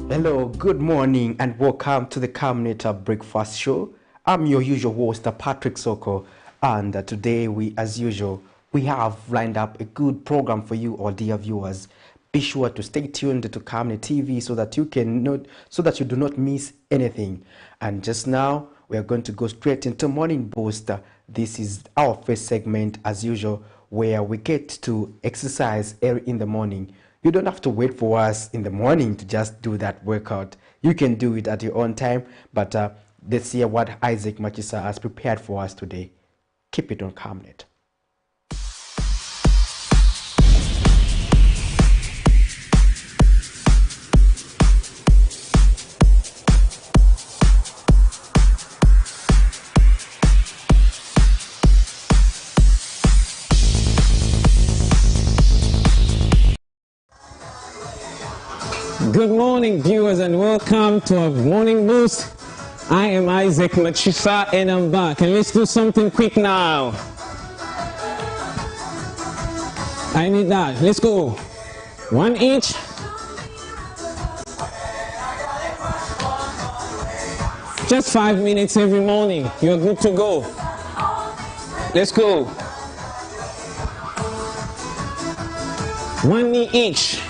Hello, good morning, and welcome to the Camnet Breakfast Show. I'm your usual host, Patrick Soko, and today as usual, we have lined up a good program for you, our dear viewers. Be sure to stay tuned to Camnet TV so that you do not miss anything. And just now, we are going to go straight into Morning Boost. This is our first segment, as usual, where we get to exercise early in the morning. You don't have to wait for us in the morning to just do that workout. You can do it at your own time, but let's hear what Isaac Machisa has prepared for us today. Keep it on Camnet. Good morning, viewers, and welcome to our morning boost. I am Isaac Machisa, and I'm back. And let's do something quick now. I need that. Let's go. One each. Just 5 minutes every morning. You're good to go. Let's go. One knee each.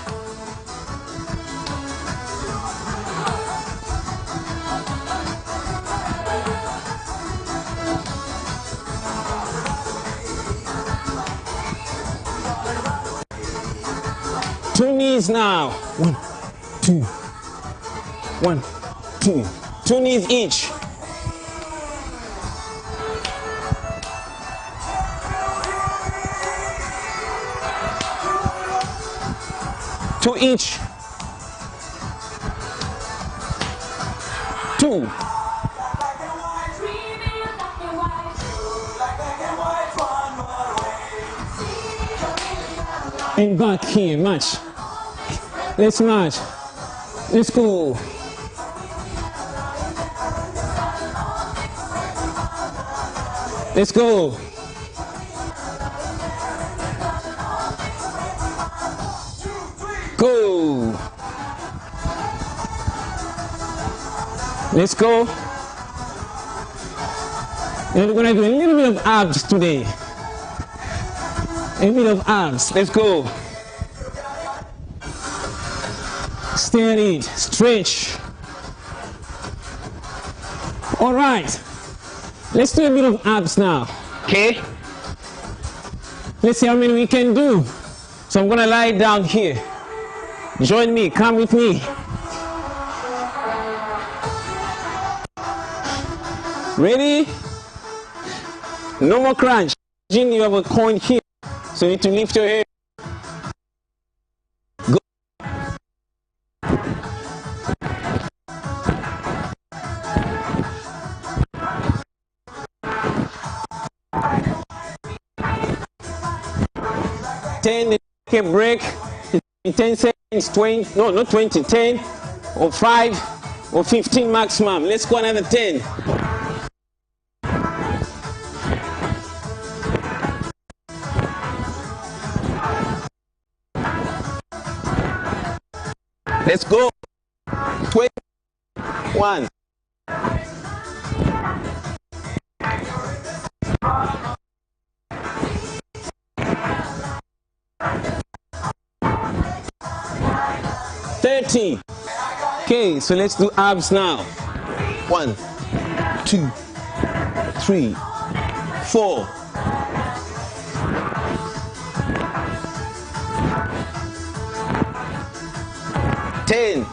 Two knees now. 1, 2. 1, 2. 2 knees each. Two each. 2. And back here, match. Let's match. Let's go. Let's go. Go. Let's go. And we're going to do a little bit of abs today. A bit of abs. Let's go. Steady, stretch. All right. Let's do a bit of abs now. Okay. Let's see how many we can do. So I'm gonna lie down here. Join me. Come with me. Ready? No more crunch. Imagine you have a coin here. So you need to lift your head. Go. Take a break. 10 seconds, 20, no, not 20, 10 or 5 or 15 maximum. Let's go another 10. Let's go. 21. Okay, so let's do abs now. 1, 2, 3, 4. 10.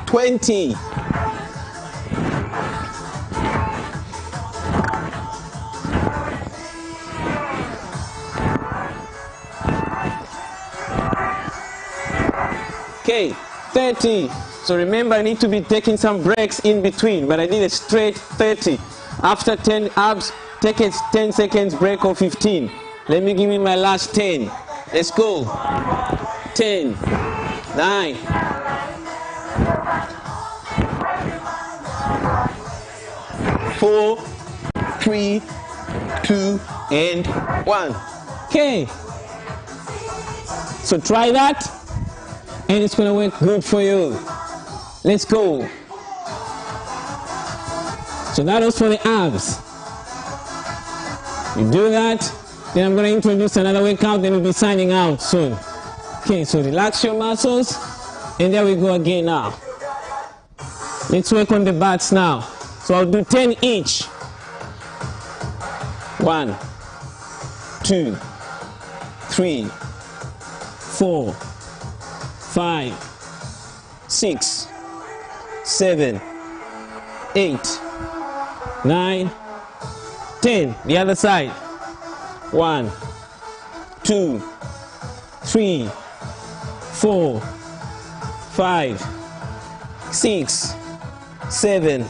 20. 30. So remember, I need to be taking some breaks in between, but I did a straight 30. After 10 abs, take a 10 seconds break or 15. Let me give you my last 10. Let's go. 10, 9, 4, 4, 3, 2, and 1. Okay. So try that, and it's gonna work good for you. Let's go. So that was for the abs. You do that, then I'm gonna introduce another workout, then we'll be signing out soon. Okay, so relax your muscles, and there we go again now. Let's work on the bats now. So I'll do 10 each. 1, 2, 3, 4, 5, 6, 7, 8, 9, 10. The other side. 1, 2, 3, 4, 5, 6, 7,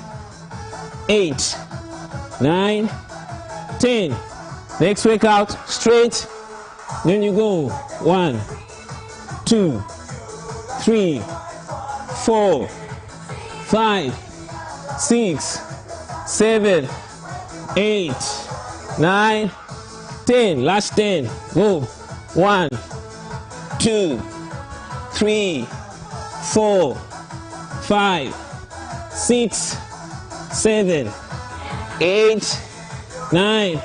8, 9, 10. Next workout, straight. Then you go 1, 2, 3, 4, 5, 6, 7, 8, 9, 10. Last 10. Go. 1, 2, 3, 4, 5, 6, 7, 8, 9,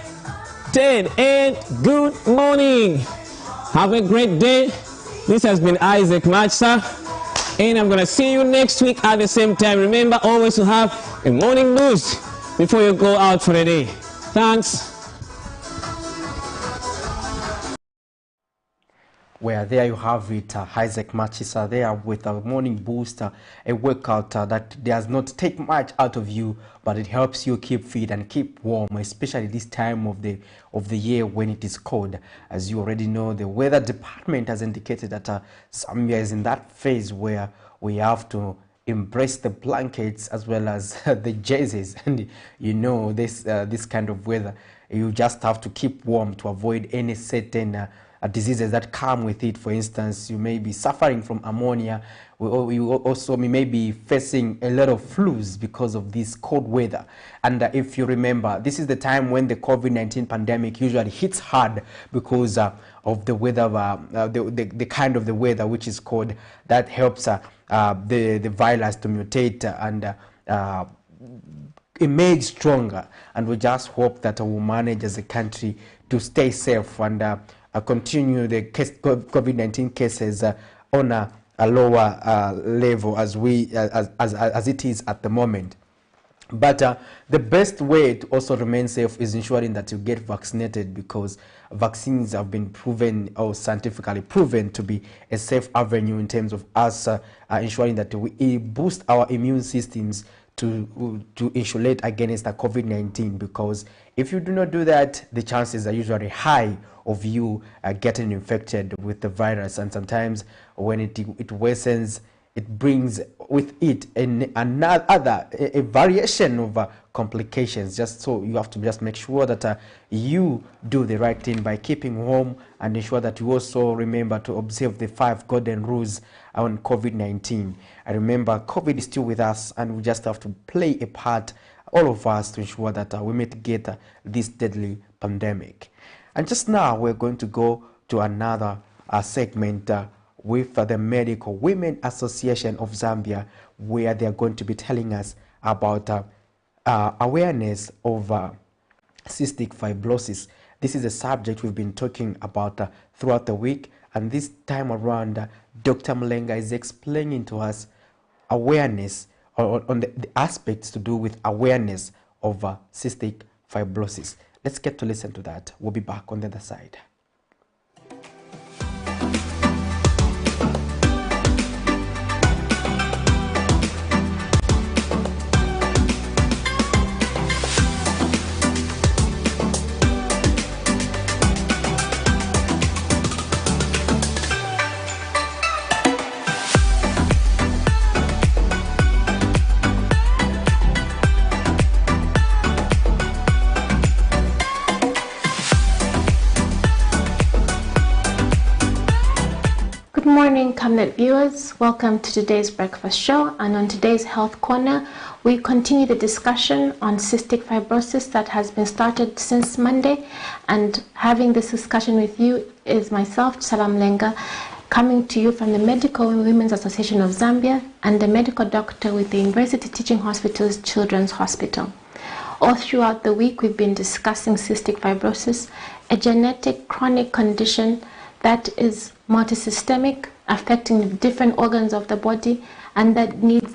10. And good morning. Have a great day. This has been Isaac Matsa, and I'm gonna see you next week at the same time. Remember always to have a morning boost before you go out for the day. Thanks. Where there you have it, Isaac Machisa there with a morning boost, a workout that does not take much out of you, but it helps you keep fit and keep warm, especially this time of the year when it is cold. As you already know, the weather department has indicated that Zambia is in that phase where we have to embrace the blankets as well as the jerseys, and you know this kind of weather, you just have to keep warm to avoid any certain diseases that come with it. For instance, you may be suffering from ammonia. You also may be facing a lot of flus because of this cold weather. And if you remember, this is the time when the COVID-19 pandemic usually hits hard because of the weather, the kind of the weather which is cold, that helps the virus to mutate and emerge stronger. And we just hope that we'll manage as a country to stay safe and continue the COVID-19 cases on a lower level as it is at the moment. But the best way to also remain safe is ensuring that you get vaccinated, because vaccines have been proven or scientifically proven to be a safe avenue in terms of us ensuring that we boost our immune systems to insulate against the COVID-19, because if you do not do that, the chances are usually high of you getting infected with the virus. And sometimes when it worsens, it brings with it a variation of complications. Just so you have to just make sure that you do the right thing by keeping home, and ensure that you also remember to observe the 5 golden rules on COVID-19. I remember COVID is still with us, and we just have to play a part, all of us, to ensure that we mitigate this deadly pandemic. And just now we're going to go to another segment with the Medical Women Association of Zambia, where they're going to be telling us about awareness of cystic fibrosis. This is a subject we've been talking about throughout the week, and this time around Dr. Mlenga is explaining to us awareness on the aspects to do with awareness of cystic fibrosis. Let's get to listen to that. We'll be back on the other side. Camnet viewers, welcome to today's breakfast show, and on today's Health Corner, we continue the discussion on cystic fibrosis that has been started since Monday, and having this discussion with you is myself, Salam Lenga, coming to you from the Medical Women's Association of Zambia and the medical doctor with the University Teaching Hospital's Children's Hospital. All throughout the week, we've been discussing cystic fibrosis, a genetic chronic condition that is multisystemic, affecting different organs of the body, and that needs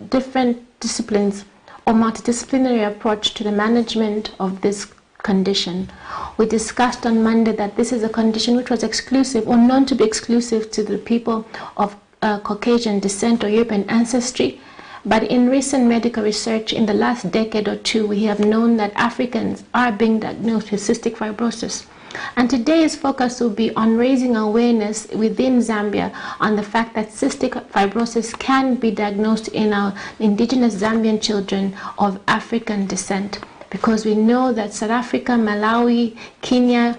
different disciplines or multidisciplinary approach to the management of this condition. We discussed on Monday that this is a condition which was exclusive or known to be exclusive to the people of Caucasian descent or European ancestry. But in recent medical research in the last decade or two, we have known that Africans are being diagnosed with cystic fibrosis. And today's focus will be on raising awareness within Zambia on the fact that cystic fibrosis can be diagnosed in our indigenous Zambian children of African descent. Because we know that South Africa, Malawi, Kenya,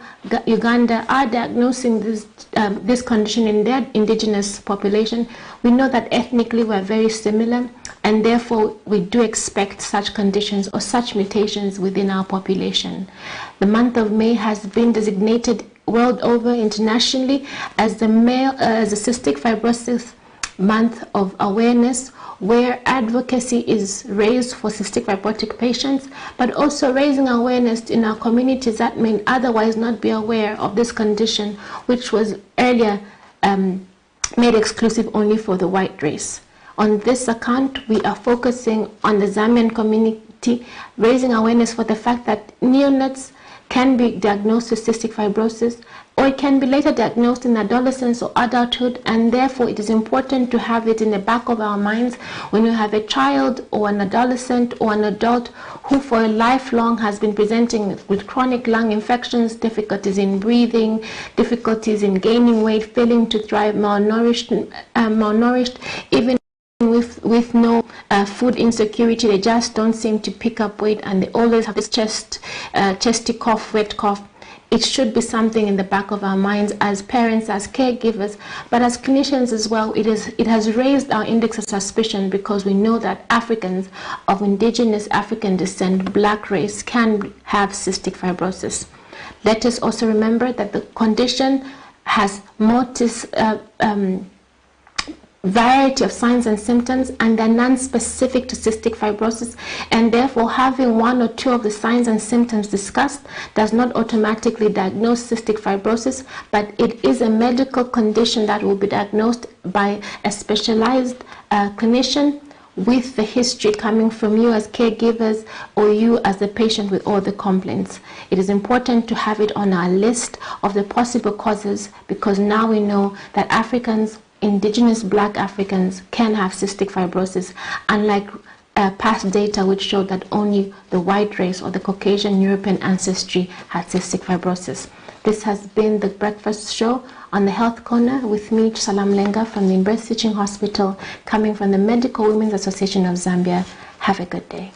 Uganda are diagnosing this condition in their indigenous population. We know that ethnically we're very similar, and therefore we do expect such conditions or such mutations within our population. The month of May has been designated world over internationally as the cystic fibrosis month of awareness, where advocacy is raised for cystic fibrotic patients, but also raising awareness in our communities that may otherwise not be aware of this condition, which was earlier made exclusive only for the white race. On this account, we are focusing on the Zambian community, raising awareness for the fact that neonates can be diagnosed with cystic fibrosis, or it can be later diagnosed in adolescence or adulthood, and therefore it is important to have it in the back of our minds when we have a child or an adolescent or an adult who for a lifelong has been presenting with chronic lung infections, difficulties in breathing, difficulties in gaining weight, failing to thrive, malnourished, even with no food insecurity. They just don't seem to pick up weight, and they always have this chesty cough, wet cough. It should be something in the back of our minds as parents, as caregivers, but as clinicians as well. It has raised our index of suspicion because we know that Africans of indigenous African descent, black race, can have cystic fibrosis. Let us also remember that the condition has variety of signs and symptoms, and they're non-specific to cystic fibrosis, and therefore having one or two of the signs and symptoms discussed does not automatically diagnose cystic fibrosis, but it is a medical condition that will be diagnosed by a specialized clinician with the history coming from you as caregivers or you as the patient with all the complaints. It is important to have it on our list of the possible causes, because now we know that Africans, indigenous black Africans, can have cystic fibrosis, unlike past data which showed that only the white race or the Caucasian European ancestry had cystic fibrosis. This has been the breakfast show on the Health Corner with me, Salam Lenga, from the University Teaching Hospital, coming from the Medical Women's Association of Zambia. Have a good day.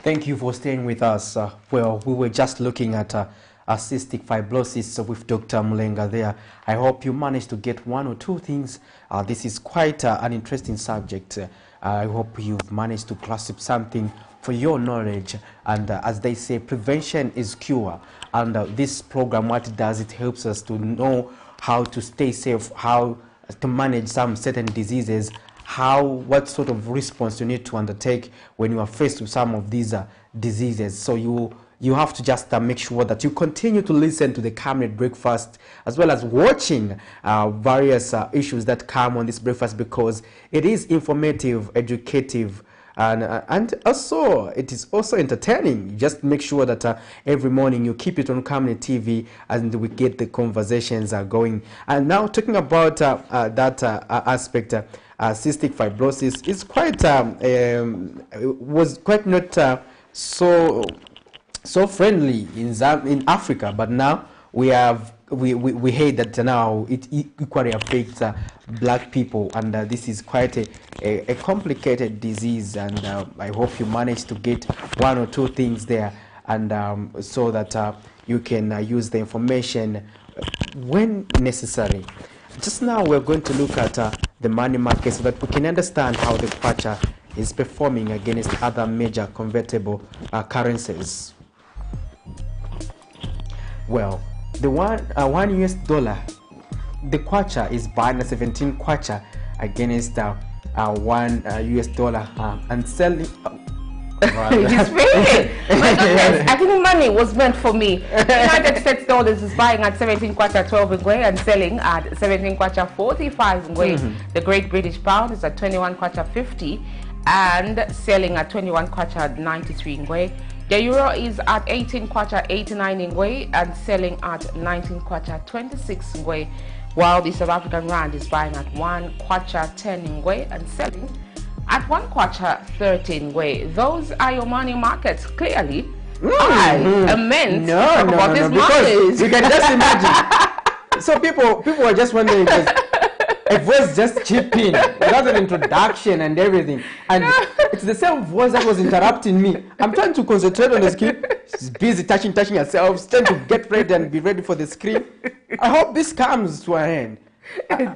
Thank you for staying with us. Well, we were just looking at cystic fibrosis with Dr. Mulenga there. I hope you managed to get one or two things. This is quite an interesting subject. I hope you've managed to grasp something for your knowledge. And as they say, prevention is cure. And this program, what it does, it helps us to know how to stay safe, how to manage some certain diseases, what sort of response you need to undertake when you are faced with some of these diseases. So you have to just make sure that you continue to listen to the Camnet breakfast, as well as watching various issues that come on this breakfast, because it is informative, educative, And also it is also entertaining. Just make sure that every morning you keep it on Camnet TV, and we get the conversations going. And now talking about that aspect, cystic fibrosis is quite was quite not so friendly in Africa, but now we hate that now it equally affects black people, and this is quite a complicated disease, and I hope you manage to get one or two things there, and so that you can use the information when necessary. Just now we're going to look at the money market so that we can understand how the kwacha is performing against other major convertible currencies. Well, the one US dollar, the kwacha is buying at 17 kwacha against one US dollar and selling. It's really, my goodness, I think money was meant for me. United States dollars is buying at 17 kwacha 12 ngwe and selling at 17 kwacha 45 ngwe. The Great British Pound is at 21 kwacha 50 and selling at 21 kwacha 93 ngwe. The euro is at 18 kwacha 89 ngwe and selling at 19 kwacha 26 ngwe, while the South African rand is buying at 1 kwacha 10 ngwe and selling at 1 kwacha 13 ngwe. Those are your money markets. Clearly, I am meant to talk about these markets. You can just imagine. So people are just wondering, because a voice just chipped in without an introduction and everything, and it's the same voice that was interrupting me. I'm trying to concentrate on the screen. She's busy touching herself, trying to get ready and be ready for the screen. I hope this comes to an end.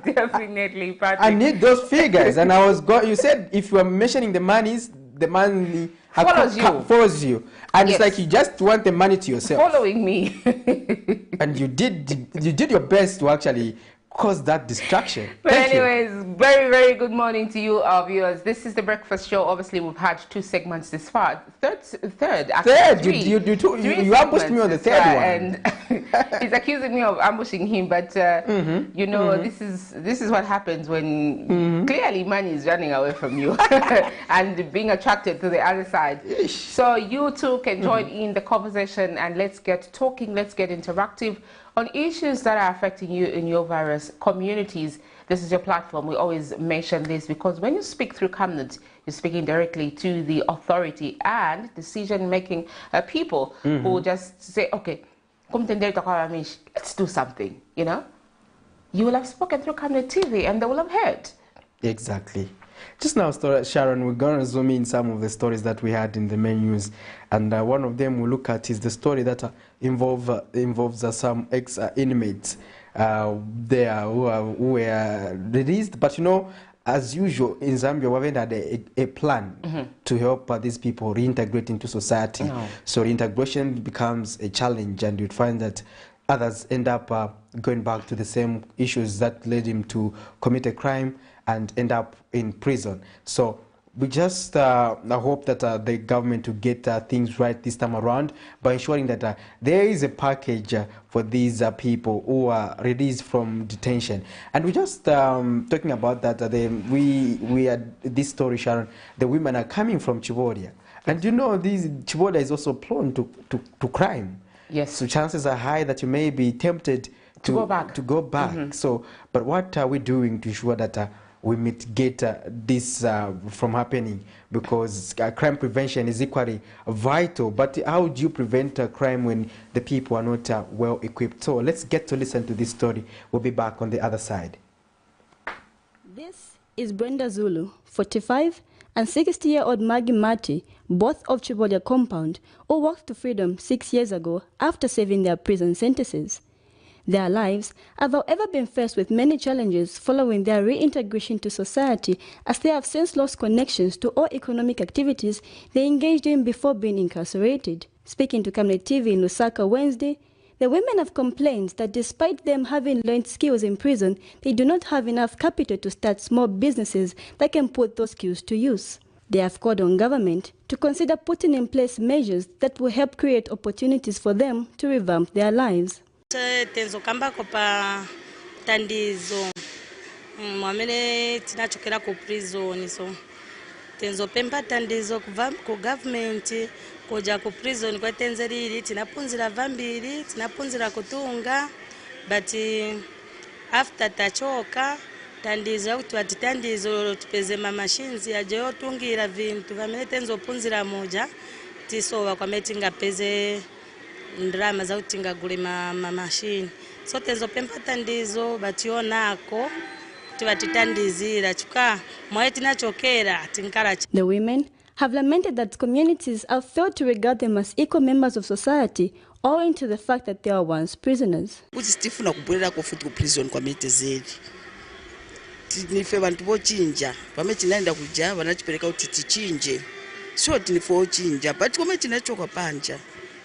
Definitely, Patrick. I need those figures, and I was you said if you are mentioning the monies, the money follows you, and yes. It's like you just want the money to yourself. Following me. And you did your best to actually cause that distraction. But Thank anyways, you. very, very good morning to you, our viewers. This is the breakfast show. Obviously, we've had two segments this far. Third. You ambushed me on the third one. And he's accusing me of ambushing him. But you know, this is what happens when clearly money is running away from you and being attracted to the other side. So you too can join in the conversation, and let's get talking. Let's get interactive on issues that are affecting you in your various communities. This is your platform. We always mention this because when you speak through Camnet, you're speaking directly to the authority and decision-making people who just say, okay, let's do something, you know? You will have spoken through Camnet TV and they will have heard. Exactly. Just now, Sharon, we're going to zoom in some of the stories that we had in the main news. And one of them we'll look at is the story that involves some ex-inmates there who were released. But, you know, as usual, in Zambia, we haven't had a plan to help these people reintegrate into society. No. So reintegration becomes a challenge, and you'd find that others end up going back to the same issues that led him to commit a crime and end up in prison. So we just hope that the government will get things right this time around by ensuring that there is a package for these people who are released from detention. And we're just talking about that. We had this story, Sharon. The women are coming from Chivoria. And you know, Chivoria is also prone to crime. Yes. So chances are high that you may be tempted to go back. So, but what are we doing to ensure that we mitigate this from happening? Because crime prevention is equally vital. But how do you prevent crime when the people are not well equipped? So let's get to listen to this story. We'll be back on the other side. This is Brenda Zulu, 45, and 60-year-old Maggie Mati, both of Chivolia compound, who walked to freedom 6 years ago after serving their prison sentences. Their lives have, however, been faced with many challenges following their reintegration to society, as they have since lost connections to all economic activities they engaged in before being incarcerated. Speaking to Camnet TV in Lusaka Wednesday, the women have complained that despite them having learned skills in prison, they do not have enough capital to start small businesses that can put those skills to use. They have called on government to consider putting in place measures that will help create opportunities for them to revamp their lives. Tenzokamba kopa tandizo mwamene tinachokera ku prison so tenzopemba tandizo ku government kuja ku prison kwatenzeriri tinapunzira vambiri tinapunzira kutunga but after tachoka tandizo kuti atitandizo tupeze machines ajotungira vintu vamene tenzopunzira moja tisowa kwamene tingapeze ndrama za kuti tingagule machine so tenzopemba tandizo bationako kuti batitandizira chika mwaye tinachokera tinkara. The women have lamented that communities have failed to regard them as equal members of society owing to the fact that they are once prisoners. Kuti tifuna kubwerera ko futhi ku prison kwamene tezeri tinife vantu vochinja pamene tinaenda kuja vanachipereka kuti tichinje so tinife vochinja but kwamene tinachoka panja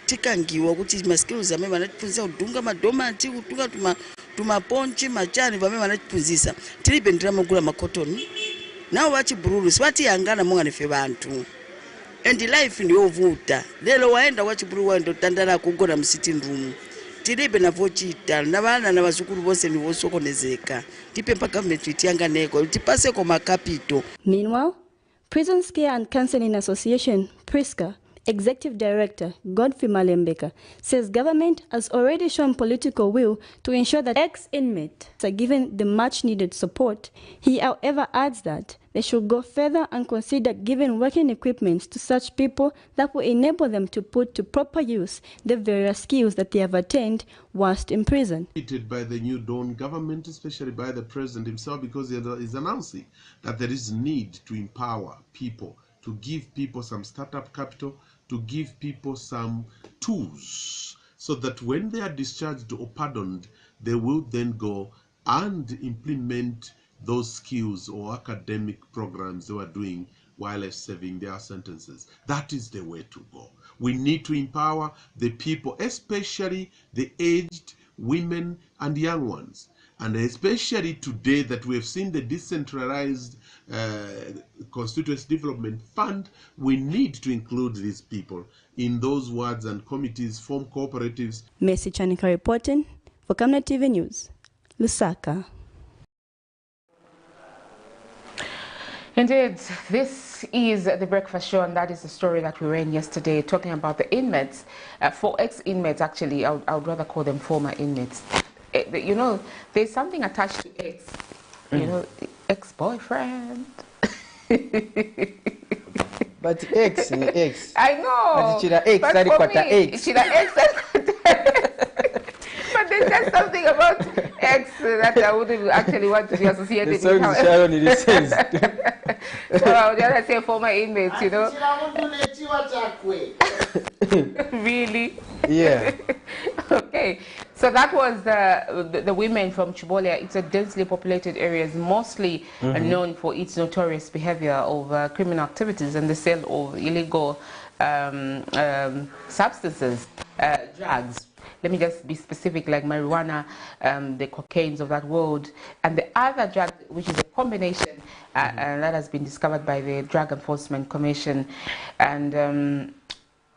tikangiwa kuti maskills amene vanatipunzisa kudunga madomati kutunga tumaponchi machani vamene vanatipunzisa tilibe ndiramagula makotoni nawo vachibhururu sivatiyangana monga nife vantu and life ndiyovuta lero waenda wachibhururu waenda tandara kugona msitting room tilibe navochita na vana na vazukuru vose nivosokonezeka tipempa government itiyanganeko tipaseko makapito. Meanwhile, Prison Care and Counseling Association, PRISCA, Executive Director Godfrey Malembeka says government has already shown political will to ensure that ex-inmates are given the much-needed support. He, however, adds that they should go further and consider giving working equipment to such people that will enable them to put to proper use the various skills that they have attained whilst in prison. By the new Dawn government, especially by the president himself, because he is announcing that there is need to empower people, to give people some startup capital, to give people some tools, so that when they are discharged or pardoned, they will then go and implement those skills or academic programs they were doing while serving their sentences. That is the way to go. We need to empower the people, especially the aged, women and young ones. And especially today that we have seen the decentralized constituency development fund, we need to include these people in those wards and committees, form cooperatives. Messi Chanika reporting for Camnet TV News, Lusaka. Indeed, this is the breakfast show, and that is the story that we ran yesterday, talking about the inmates, for ex-inmates actually. I would rather call them former inmates. You know, there's something attached to ex, you know, ex-boyfriend. But ex. I know. But for me, but there's just something about ex that I wouldn't actually want to be associated with. So I would rather say former inmates, you know. Really? Yeah. Okay. So that was the women from Chibolia. It's a densely populated area, is mostly known for its notorious behavior of criminal activities and the sale of illegal substances, drugs. Let me just be specific, like marijuana, the cocaines of that world, and the other drug, which is a combination, and that has been discovered by the Drug Enforcement Commission. And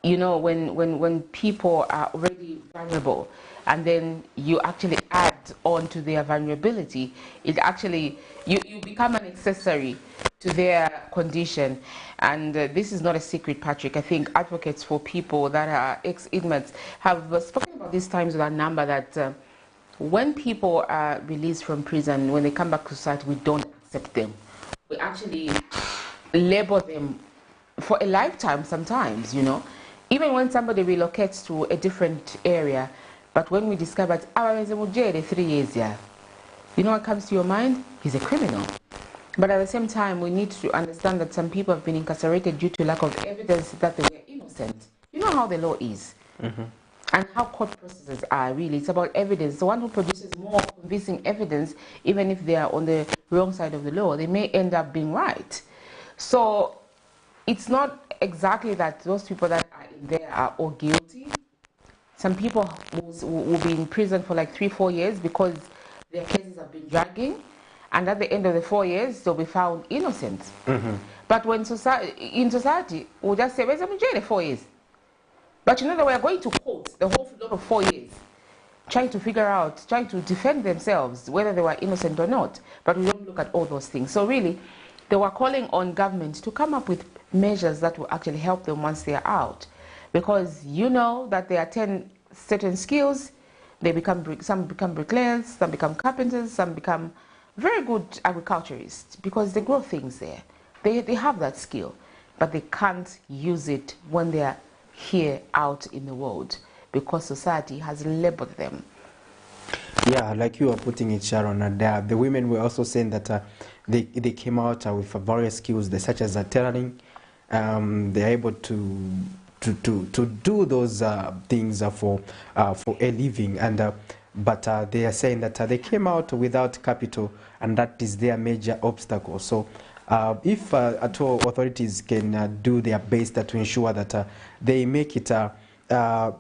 you know, when people are already vulnerable, and then you actually add on to their vulnerability, it actually, you become an accessory to their condition. And this is not a secret, Patrick. I think advocates for people that are ex-inmates have spoken about these times with a number that when people are released from prison, when they come back to society, we don't accept them. We actually label them for a lifetime sometimes, you know. Even when somebody relocates to a different area, but when we discover that 3 years, yeah, you know what comes to your mind? He's a criminal. But at the same time, we need to understand that some people have been incarcerated due to lack of evidence that they were innocent. You know how the law is, and how court processes are, really. It's about evidence. The one who produces more convincing evidence, even if they are on the wrong side of the law, they may end up being right. So it's not exactly that those people that are in there are all guilty. Some people will be in prison for like 3-4 years because their cases have been dragging, and at the end of the 4 years, they'll be found innocent. But when in society, we'll just say, "Where's the 4 years?" But you know that we are going to court the whole lot of 4 years, trying to figure out, trying to defend themselves, whether they were innocent or not. But we don't look at all those things. So really, they were calling on government to come up with measures that will actually help them once they are out, because you know that they attend certain skills, they become some become bricklayers, some become carpenters, some become very good agriculturists because they grow things there. They have that skill, but they can't use it when they are here out in the world because society has labeled them. Yeah, like you were putting it, Sharon, and the women were also saying that they came out with various skills, such as tailoring. They're able to do those things for a living, and but they are saying that they came out without capital, and that is their major obstacle. So if at all authorities can do their best to ensure that they make it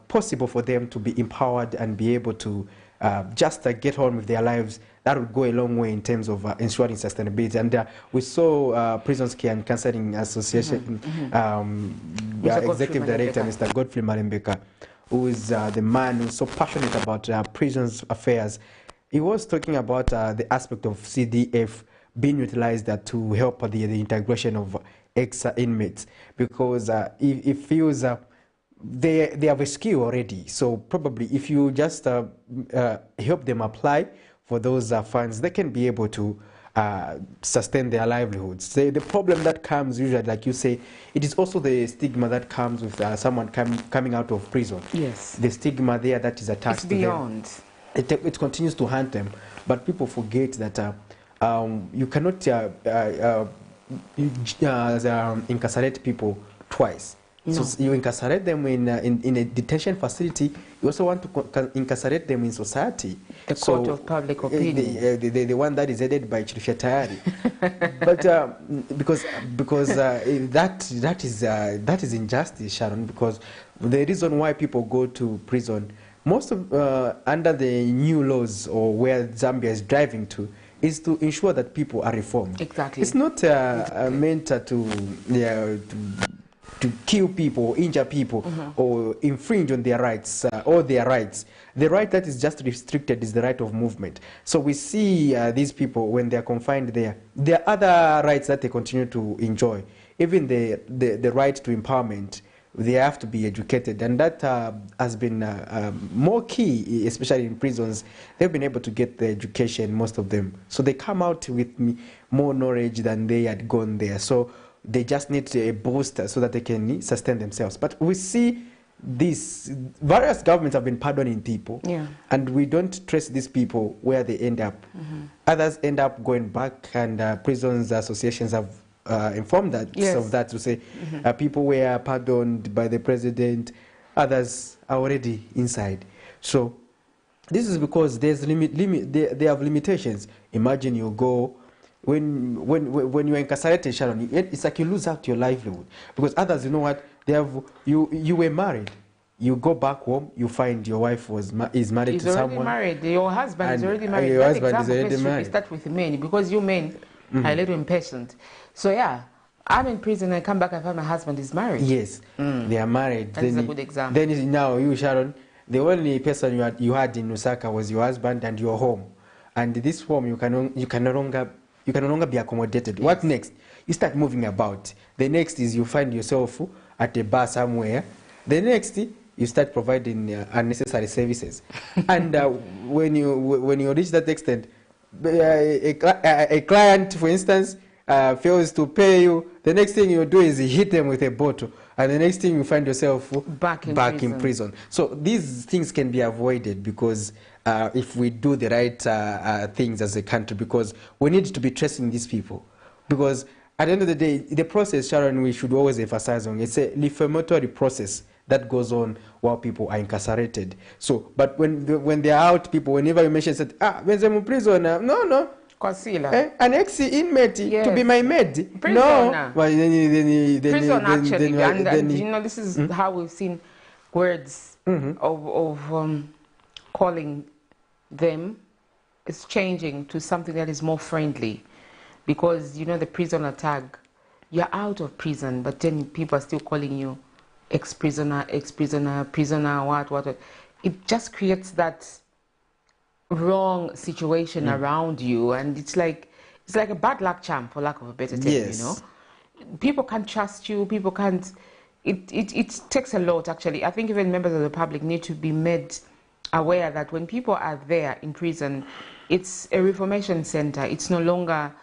possible for them to be empowered and be able to just get on with their lives, that would go a long way in terms of ensuring sustainability. And we saw Prisons Care and Counseling Association Executive Director, Mr. Godfrey Malembeka, who is the man who's so passionate about prisons affairs. He was talking about the aspect of CDF being utilized to help the integration of ex-inmates, because it feels they have a skill already. So probably if you just help them apply for those funds, they can be able to sustain their livelihoods. The problem that comes usually, like you say, it is also the stigma that comes with someone coming out of prison. Yes. The stigma there that is attached to them. It's beyond. It continues to haunt them, but people forget that you cannot incarcerate people twice. No. So you incarcerate them in a detention facility. You also want to incarcerate them in society. The court of public opinion. The one that is headed by Chirifya Tayari. But because that is injustice, Sharon. Because the reason why people go to prison, most of under the new laws or where Zambia is driving to, is to ensure that people are reformed. Exactly. It's not meant to kill people or injure people or infringe on their rights or their rights. The right that is just restricted is the right of movement. So we see these people when they are confined there are other rights that they continue to enjoy. Even the right to empowerment, they have to be educated, and that has been more key, especially in prisons. They've been able to get the education, most of them. So they come out with more knowledge than they had gone there. So they just need a booster so that they can sustain themselves. But we see this, various governments have been pardoning people, and we don't trace these people where they end up. Others end up going back, and prisons associations have informed us of that, to say people were pardoned by the president, others are already inside. So this is because there's they have limitations. Imagine you go, when you're incarcerated, Sharon, it's like you lose out your livelihood, because others, you know what, they have, you were married, you go back home, you find your wife is married to someone. Married. Your husband is already married. Your husband is already married. Start with men, because you men are a little impatient. So yeah, I'm in prison, I come back and find my husband is married. Yes, they are married. That is a good example. Then now you, Sharon, the only person you had in Lusaka was your husband and your home, and this home you can no longer be accommodated. Yes. What next? You start moving about. The next is you find yourself at a bar somewhere. The next, you start providing unnecessary services. And when you reach that extent, a client, for instance, fails to pay you, the next thing you do is hit them with a bottle, and the next thing you find yourself back in prison. So these things can be avoided, because if we do the right things as a country, because we need to be tracing these people. Because at the end of the day, the process, Sharon, we should always emphasize on, it's a reformatory process that goes on while people are incarcerated. So, but when they are out, people, whenever you mention, said, when they're in prison, no. An ex-inmate to be my maid. Prison, no. Well, prison, actually. And you know, this is how we've seen words of calling them is changing to something that is more friendly. Because, you know, the prisoner tag, you're out of prison, but then people are still calling you ex-prisoner, prisoner, what. It just creates that wrong situation around you, and it's like it's like a bad luck charm, for lack of a better term, Yes. you know. People can't trust you, people can't, it takes a lot, actually. I think even members of the public need to be made aware that when people are there in prison, it's a reformation center. It's no longer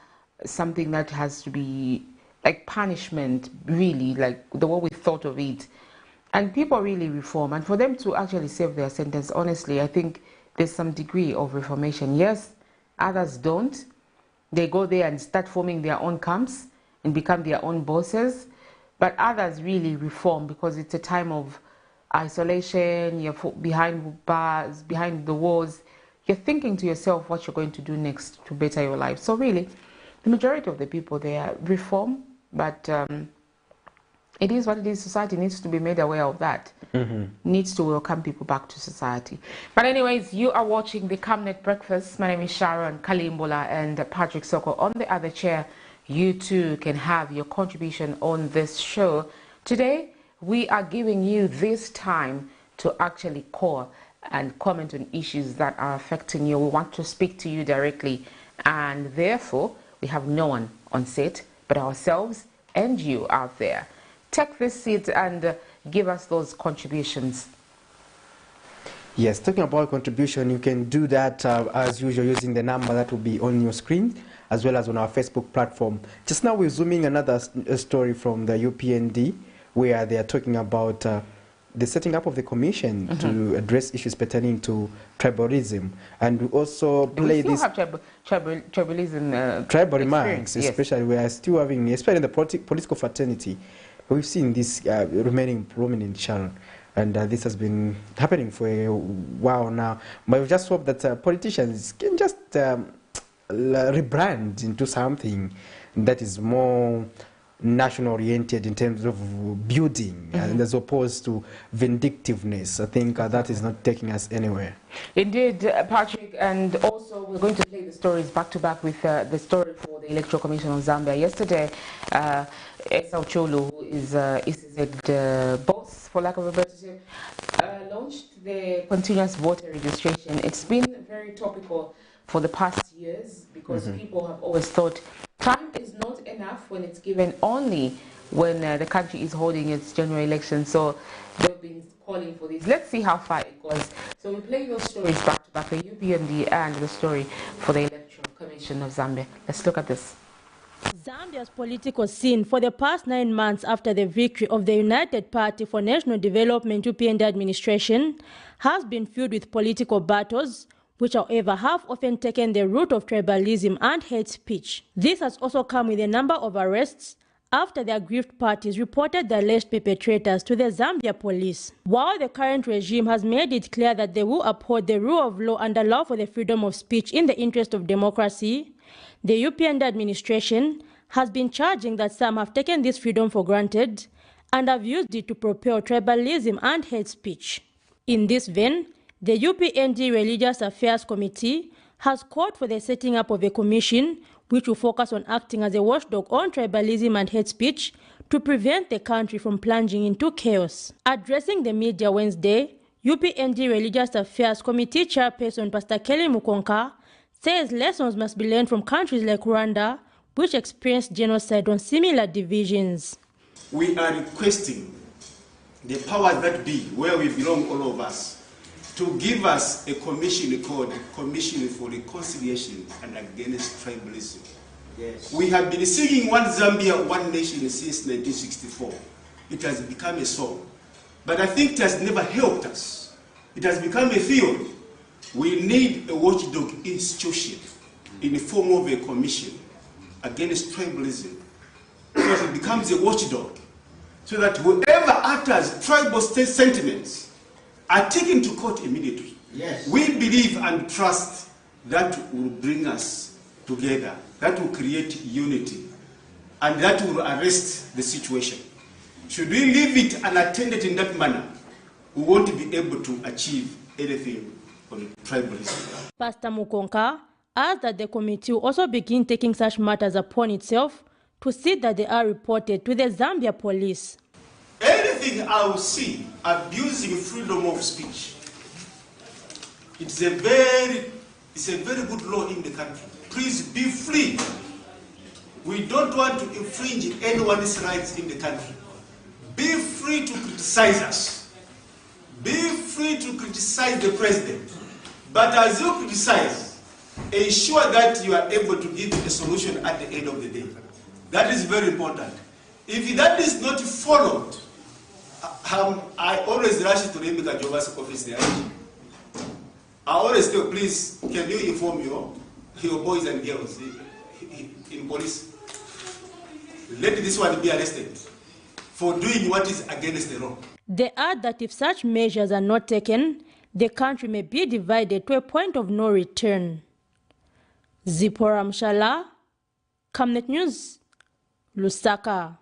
something that has to be like punishment, really, like the way we thought of it. And people really reform. And for them to actually serve their sentence, honestly, I think there's some degree of reformation. Yes, others don't. They go there and start forming their own camps and become their own bosses. But others really reform because it's a time of isolation, you're behind bars, behind the walls. You're thinking to yourself what you're going to do next to better your life. So really, the majority of the people there reform, but it is what it is. Society needs to be made aware of that. Needs to welcome people back to society. But anyways, you are watching the Camnet Breakfast. My name is Sharon Kalimbola and Patrick Soko on the other chair. You too can have your contribution on this show. Today, we are giving you this time to actually call and comment on issues that are affecting you. We want to speak to you directly, and therefore, we have no one on set but ourselves and you out there. Take this seat and give us those contributions. Yes, talking about contribution, you can do that as usual using the number that will be on your screen, as well as on our Facebook platform. Just now we're zooming another story from the UPND, where they are talking about the setting up of the commission to address issues pertaining to tribalism. And we also play this... We still have tribalism tribal remarks, yes. especially we are still having, especially in the political fraternity. We've seen this remaining prominent, Sharon. And this has been happening for a while now. But we just hope that politicians can just rebrand into something that is more national-oriented in terms of building, and as opposed to vindictiveness. I think that is not taking us anywhere. Indeed, Patrick, and also we're going to play the stories back-to-back with the story for the Electoral Commission of Zambia. Yesterday, Esau Cholo, who is the boss, for lack of a better term, launched the continuous voter registration. It's been very topical for the past years because people have always thought time is not enough when it's given only when the country is holding its general election. So they've been calling for this. Let's see how far it goes. So we play those stories back to back, the UPND and the story for the Electoral Commission of Zambia. Let's look at this. Zambia's political scene for the past 9 months after the victory of the United Party for National Development UPND administration has been filled with political battles, which however have often taken the route of tribalism and hate speech. This has also come with a number of arrests after the aggrieved parties reported the alleged perpetrators to the Zambia police. While the current regime has made it clear that they will uphold the rule of law and allow for the freedom of speech in the interest of democracy, the UPND administration has been charging that some have taken this freedom for granted and have used it to propel tribalism and hate speech. In this vein, the UPND Religious Affairs Committee has called for the setting up of a commission which will focus on acting as a watchdog on tribalism and hate speech to prevent the country from plunging into chaos. Addressing the media Wednesday, UPND Religious Affairs Committee Chairperson Pastor Kelly Mukonka says lessons must be learned from countries like Rwanda, which experienced genocide on similar divisions. We are requesting the powers that be, where we belong, all of us, to give us a commission called Commission for Reconciliation and Against Tribalism. Yes. We have been singing One Zambia, One Nation since 1964. It has become a song. But I think it has never helped us. It has become a field. We need a watchdog institution in the form of a commission against tribalism, so that it becomes a watchdog, so that whoever utters tribal state sentiments are taken to court immediately. Yes. We believe and trust that will bring us together, that will create unity, and that will arrest the situation. Should we leave it unattended in that manner, we won't be able to achieve anything on tribalism. Pastor Mukonka adds that the committee will also begin taking such matters upon itself to see that they are reported to the Zambia police. Anything I will see abusing freedom of speech, it's a very good law in the country. Please be free We don't want to infringe anyone's rights in the country. Be free to criticize us. Be free to criticize the president. But as you criticize, ensure that you are able to give a solution at the end of the day. That is very important. If that is not followed, I always rush to the Emeka Jova's office there. I always tell, please, can you inform your boys and girls in police? Let this one be arrested for doing what is against the law. They add that if such measures are not taken, the country may be divided to a point of no return. Zipporah Mshala, Camnet News, Lusaka.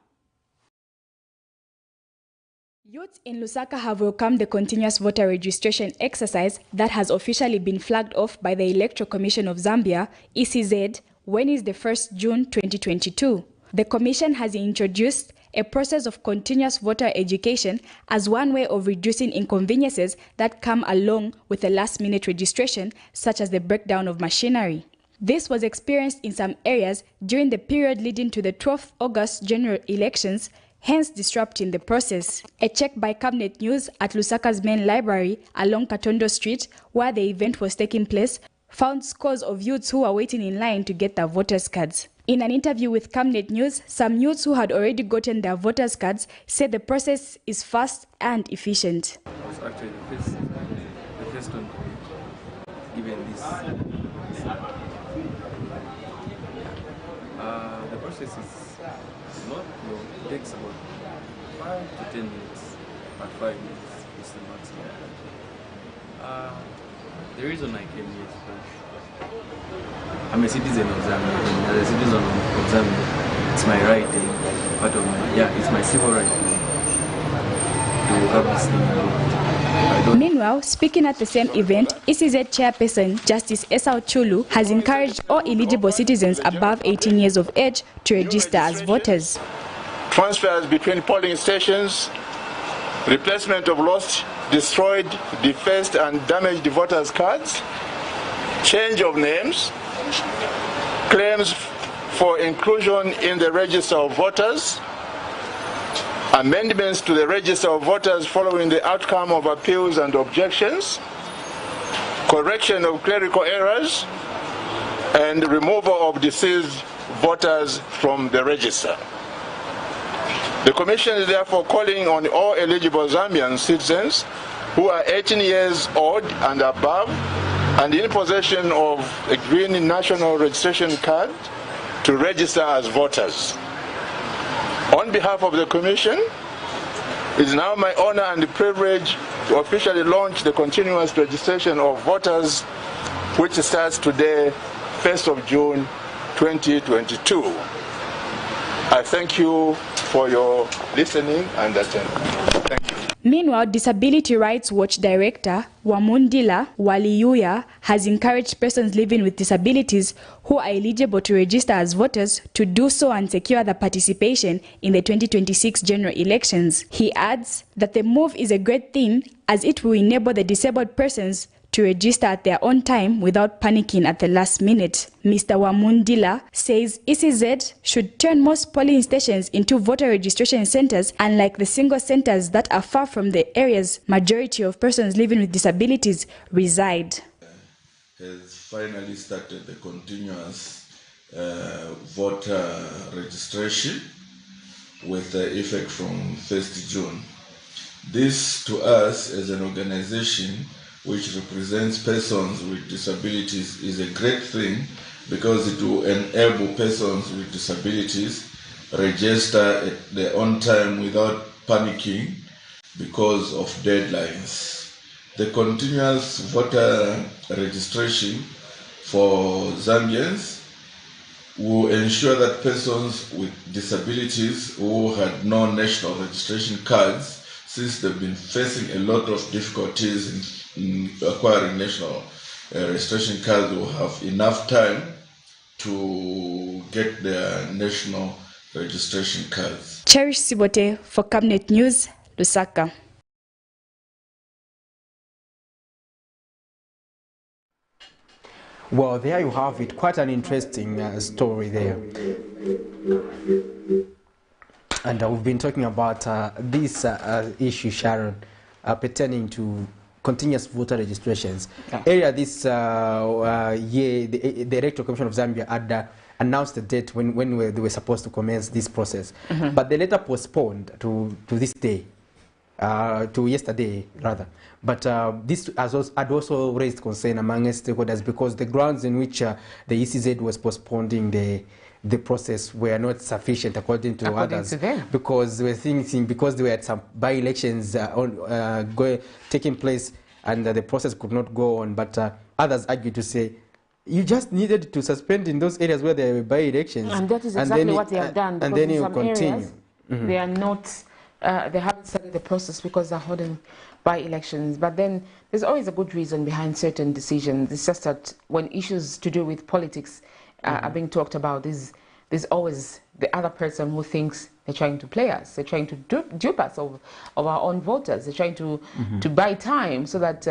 Youths in Lusaka have welcomed the continuous voter registration exercise that has officially been flagged off by the Electoral Commission of Zambia, ECZ, when is the 1st June 2022. The Commission has introduced a process of continuous voter education as one way of reducing inconveniences that come along with a last-minute registration, such as the breakdown of machinery. This was experienced in some areas during the period leading to the 12th August general elections, hence disrupting the process. A check by Camnet News at Lusaka's main library along Katondo Street, where the event was taking place, found scores of youths who were waiting in line to get their voters' cards. In an interview with Camnet News, some youths who had already gotten their voters' cards said the process is fast and efficient. I was actually the first one to be given this. The process is not long. It takes about 5 to 10 minutes, but 5 minutes is the maximum. The reason I came here is because I'm a citizen of Zambia, and as a citizen of Zambia, it's my right, part of my, it's my civil right to have this thing. Meanwhile, speaking at the same event, ECZ chairperson Justice Esau Chulu has encouraged all eligible citizens above 18 years of age to register as voters. Transfers between polling stations, replacement of lost, destroyed, defaced and damaged voters' cards, change of names, claims for inclusion in the register of voters, amendments to the register of voters following the outcome of appeals and objections, correction of clerical errors, and removal of deceased voters from the register. The Commission is therefore calling on all eligible Zambian citizens who are 18 years old and above and in possession of a green national registration card to register as voters. On behalf of the Commission, it is now my honor and privilege to officially launch the continuous registration of voters, which starts today, 1st of June 2022. I thank you for your listening and attention. Thank you. Meanwhile, Disability Rights Watch Director Wamundila Waliyuya has encouraged persons living with disabilities who are eligible to register as voters to do so and secure their participation in the 2026 general elections. He adds that the move is a great thing as it will enable the disabled persons to register at their own time without panicking at the last minute. Mr. Wamundila says ECZ should turn most polling stations into voter registration centers, unlike the single centers that are far from the areas majority of persons living with disabilities reside. Has finally started the continuous voter registration with effect from 1st June. This to us as an organization which represents persons with disabilities is a great thing because it will enable persons with disabilities register at their own time without panicking because of deadlines. The continuous voter registration for Zambians will ensure that persons with disabilities who had no national registration cards, since they've been facing a lot of difficulties in acquiring national registration cards, will have enough time to get their national registration cards. Cherish Sibote for Camnet News, Lusaka. Well, there you have it. Quite an interesting story there. And we've been talking about this issue, Sharon, pertaining to continuous voter registrations. Earlier this year, the Electoral Commission of Zambia had announced the date when they were supposed to commence this process. But they later postponed to this day, to yesterday rather. But this had also raised concern among stakeholders because the grounds in which the ECZ was postponing the process were not sufficient according to others, because they were thinking because there were some by-elections taking place and the process could not go on. But others argued to say you just needed to suspend in those areas where there were by-elections, and that is exactly what they have done. And then in you some continue. Areas, they are not. They haven't started the process because they're holding by-elections. But then there's always a good reason behind certain decisions. It's just that when issues to do with politics are being talked about, there's always the other person who thinks they're trying to play us. They're trying to dupe us of our own voters. They're trying to buy time so that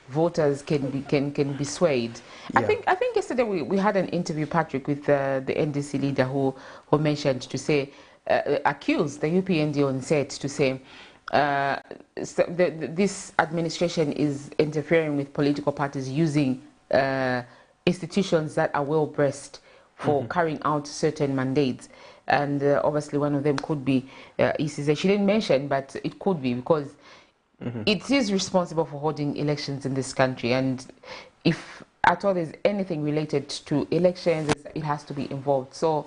voters can be swayed. Yeah. I think yesterday we had an interview, Patrick, with the NDC leader who mentioned to say accused the UPND on set to say this administration is interfering with political parties using institutions that are well-braced for carrying out certain mandates. And obviously one of them could be ECZ. She didn't mention, but it could be because it is responsible for holding elections in this country. And if at all there's anything related to elections, it has to be involved. So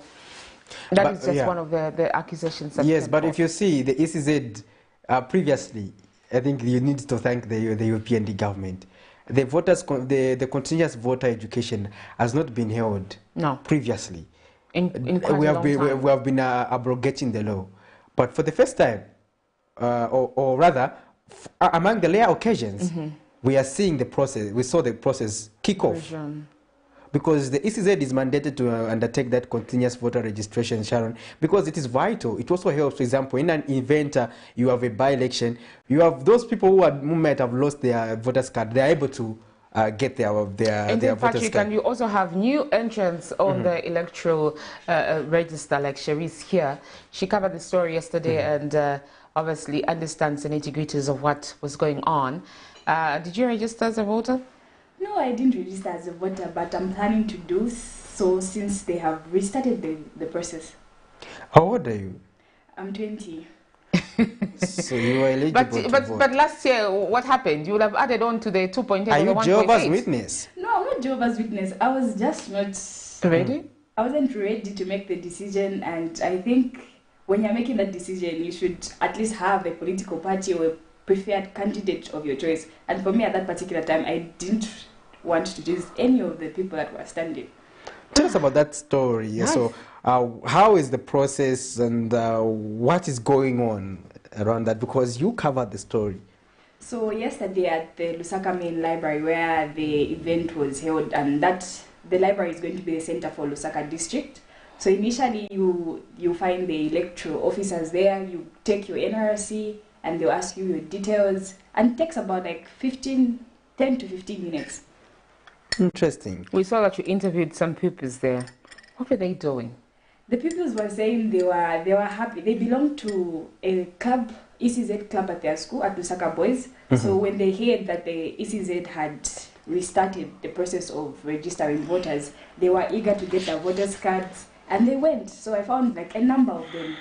that is just one of the accusations. That yes, but if you see the ECZ previously, I think you need to thank the European government. The the continuous voter education has not been held previously. In we have been abrogating the law, but for the first time, or rather, among the rare occasions, we are seeing the process. We saw the process kick off. Because the ECZ is mandated to undertake that continuous voter registration, Sharon, because it is vital. It also helps, for example, in an event you have a by-election, you have those people who might have lost their voters card, they are able to get their voters Patrick, card. And you also have new entrants on the electoral register, like Cherise here. She covered the story yesterday and obviously understands the nitty-gritties of what was going on. Did you register as a voter? No, I didn't register as a voter, but I'm planning to do so since they have restarted the process. How old are you? I'm 20. So you are eligible to vote. But last year, what happened? You would have added on to the 2.8 Are or you 1.8. Jehovah's Witness? No, I'm not Jehovah's Witness. I was just not ready. I wasn't ready to make the decision, and I think when you're making that decision, you should at least have a political party or a preferred candidate of your choice. And for me at that particular time, I didn't want to choose any of the people that were standing. Tell us about that story. Nice. So how is the process and what is going on around that? Because you covered the story. So yesterday at the Lusaka Main Library where the event was held, and the library is going to be the center for Lusaka district. So initially you find the electoral officers there, you take your NRC and they'll ask you your details, and it takes about like 10 to 15 minutes. Interesting. We saw that you interviewed some pupils there. What were they doing? The pupils were saying they were happy. They belonged to a club, ECZ club at their school, at Lusaka Boys. So when they heard that the ECZ had restarted the process of registering voters, they were eager to get their voters' cards, and they went. So I found like a number of them.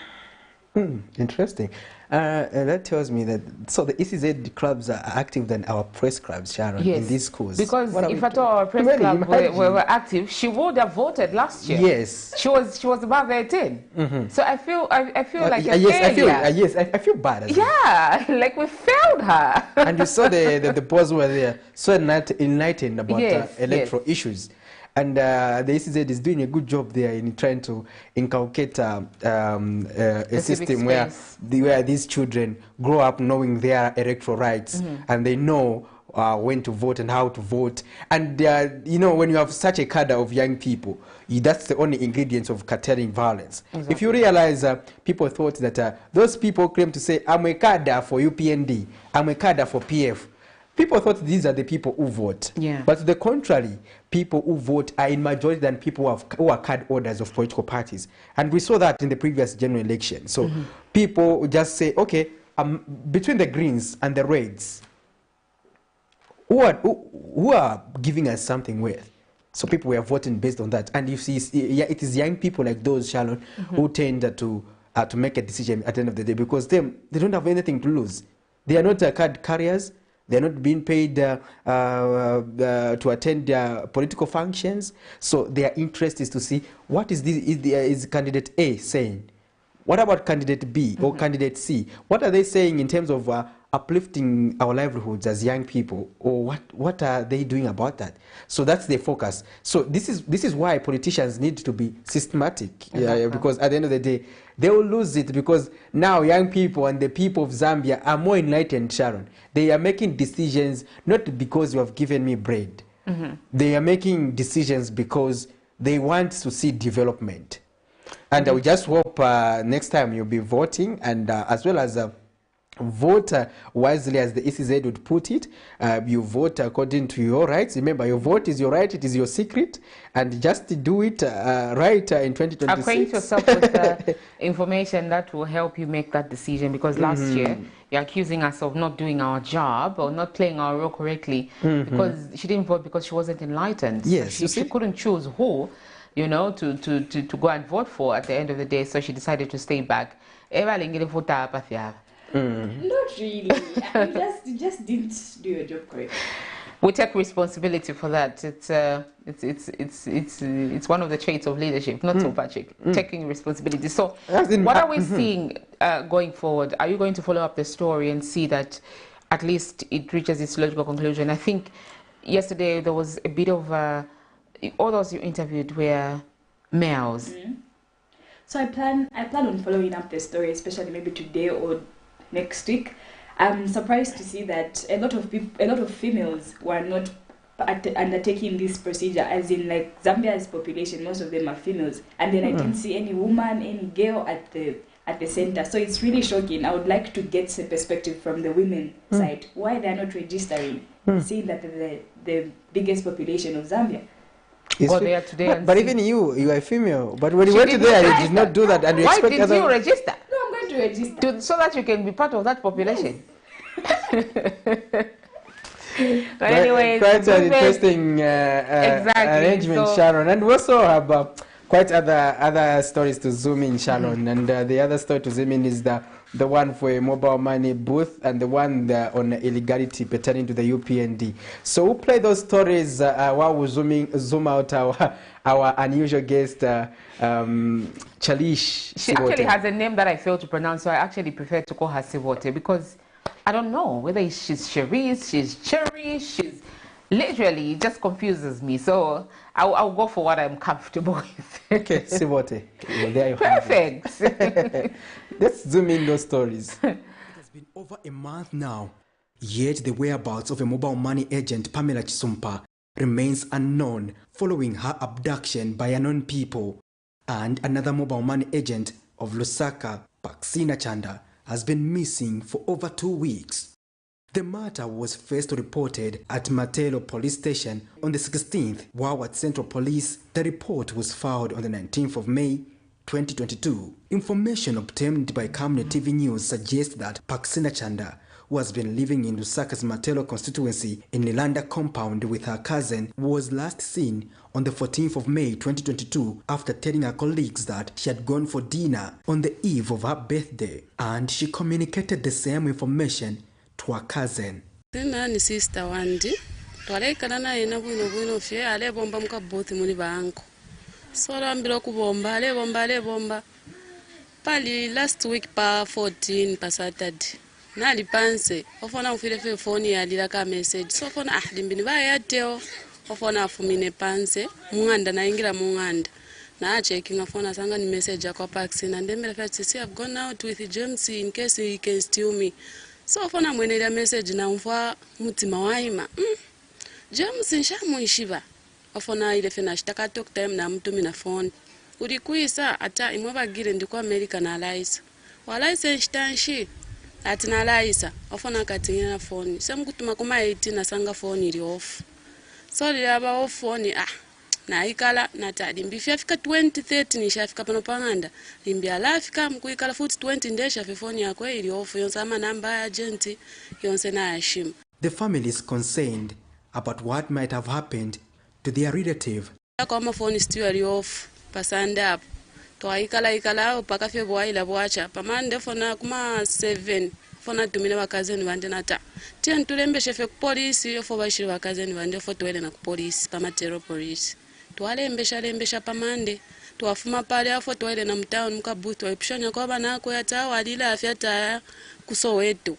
Interesting. That tells me that so the ECZ clubs are active than our press clubs, Sharon, in these schools. Because if at all our press club were active, she would have voted last year. Yes, she was above 18. So I feel like I feel bad. As well. Like we failed her. And you saw the boys were there, so enlightened about electoral issues. And the ECZ is doing a good job there in trying to inculcate a system where these children grow up knowing their electoral rights and they know when to vote and how to vote. And, you know, when you have such a cadre of young people, that's the only ingredients of curtailing violence. Exactly. If you realize people thought that those people claim to say, I'm a cadre for UPND, I'm a cadre for PF. people thought these are the people who vote. Yeah. But to the contrary, people who vote are in majority than people who are card holders of political parties. And we saw that in the previous general election. So people just say, okay, between the Greens and the Reds, who are giving us something with? So people were voting based on that. And you see, yeah, it is young people like those, Sharon, who tend to make a decision at the end of the day, because they don't have anything to lose. They are not card carriers. They are not being paid to attend their political functions. So their interest is to see what is candidate A saying. What about candidate B or candidate C? What are they saying in terms of uplifting our livelihoods as young people, or what are they doing about that? So that's their focus. So this is why politicians need to be systematic, because at the end of the day, they will lose it, because now young people and the people of Zambia are more enlightened, Sharon. They are making decisions not because you have given me bread. They are making decisions because they want to see development. And we just hope next time you'll be voting, and as well as vote wisely, as the ECZ would put it. You vote according to your rights. Remember, your vote is your right, it is your secret, and just do it right in 2026. Acquaint yourself with information that will help you make that decision, because last year you're accusing us of not doing our job or not playing our role correctly because she didn't vote because she wasn't enlightened. Yes, so she couldn't choose who, you know, to go and vote for at the end of the day, so she decided to stay back. Not really. You just didn't do your job correctly. We take responsibility for that. It's one of the traits of leadership, not so Patrick, taking responsibility. So what are we seeing going forward? Are you going to follow up the story and see that at least it reaches its logical conclusion? I think yesterday there was a bit of all those you interviewed were males. So I plan on following up the story, especially maybe today or next week. I'm surprised to see that a lot of females were not undertaking this procedure, as in like Zambia's population, most of them are females, and then I didn't see any woman, any girl at the center. So it's really shocking. I would like to get a perspective from the women side, why they are not registering, seeing that the biggest population of Zambia. Go there today but even you are a female. But when you went there, you did not do that, and you expect Why did you register? No, I'm going to register so that you can be part of that population. But anyways, quite an interesting arrangement, so Sharon, and we also have quite other stories to zoom in, Sharon. And the other story to zoom in is the one for a mobile money booth, and the one on illegality pertaining to the UPND. So we'll play those stories while we zoom out our unusual guest, Chalish. She actually has a name that I failed to pronounce, so I actually prefer to call her Sivote, because I don't know whether she's Cherise, she's Cherry, she's literally, it just confuses me. So I'll go for what I'm comfortable with. Okay, Sivote. Well, there you Perfect. have it. Let's zoom in those stories. It has been over a month now, yet the whereabouts of a mobile money agent, Pamela Chisumpa, remains unknown following her abduction by unknown people. And another mobile money agent of Lusaka, Paxina Chanda, has been missing for over 2 weeks. The matter was first reported at Matelo Police Station on the 16th, while at Central Police, the report was filed on the 19th of May, 2022. Information obtained by Camnet TV News suggests that Paxina Chanda, who has been living in Lusaka's Matelo constituency in Lilanda compound with her cousin, was last seen on the 14th of May 2022 after telling her colleagues that she had gone for dinner on the eve of her birthday, and she communicated the same information to her cousin. Nani sister wandi twalaikana naye na bwino fye alebomba mukaboti muli banko so lambira kubomba alebomba pali last week pa 14 pa Saturday nali panse ofona ufile fe phone yalira ka message so ofona limbini bayateo ofona afumine panse munganda naingira munganda na checking afona sanga ni message kwa Paxina ndemera fati see I've gone out with James in case he can steal me. So ofona mwenelea message na mfwa mutima waima James nshamuishiba ofona ile fena shitaka talk time na mtu na phone ulikuisa ata imwabagire ndiko America na license walaise nshtanshi ati nalayisa ofuna akatingina phone semkutuma kuma 18 asanga phone iri off so liyaba off phone naikala natadi mbifika 2030 nishafika pano panganda limbi alafika mkuikala futi 20 ndesha phone yako iri off yonse ama namba ya agent yonse na ashim. The family is concerned about what might have happened to their relative. Kama phone still iri off pasanda up to ikala paka fe bwaila bwacha pamande fona kuma 7 fona tumine bakazeni bande nata tien tulembeshe fe police yofo bashiri bakazeni bande fo twele na ku police pama terror police twalembesha pamande twafuma pale afo twele na mtown mkabuto epishanya kwa bana ko yata walila afya ta kusoweto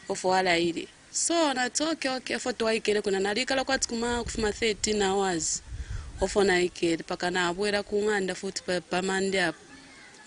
ofo wala ile so na toke okay fo twaikele kuna nalikala kwa tukuma kufuma 13 hours ofona ikele paka na abwera kunganda futi pamande apo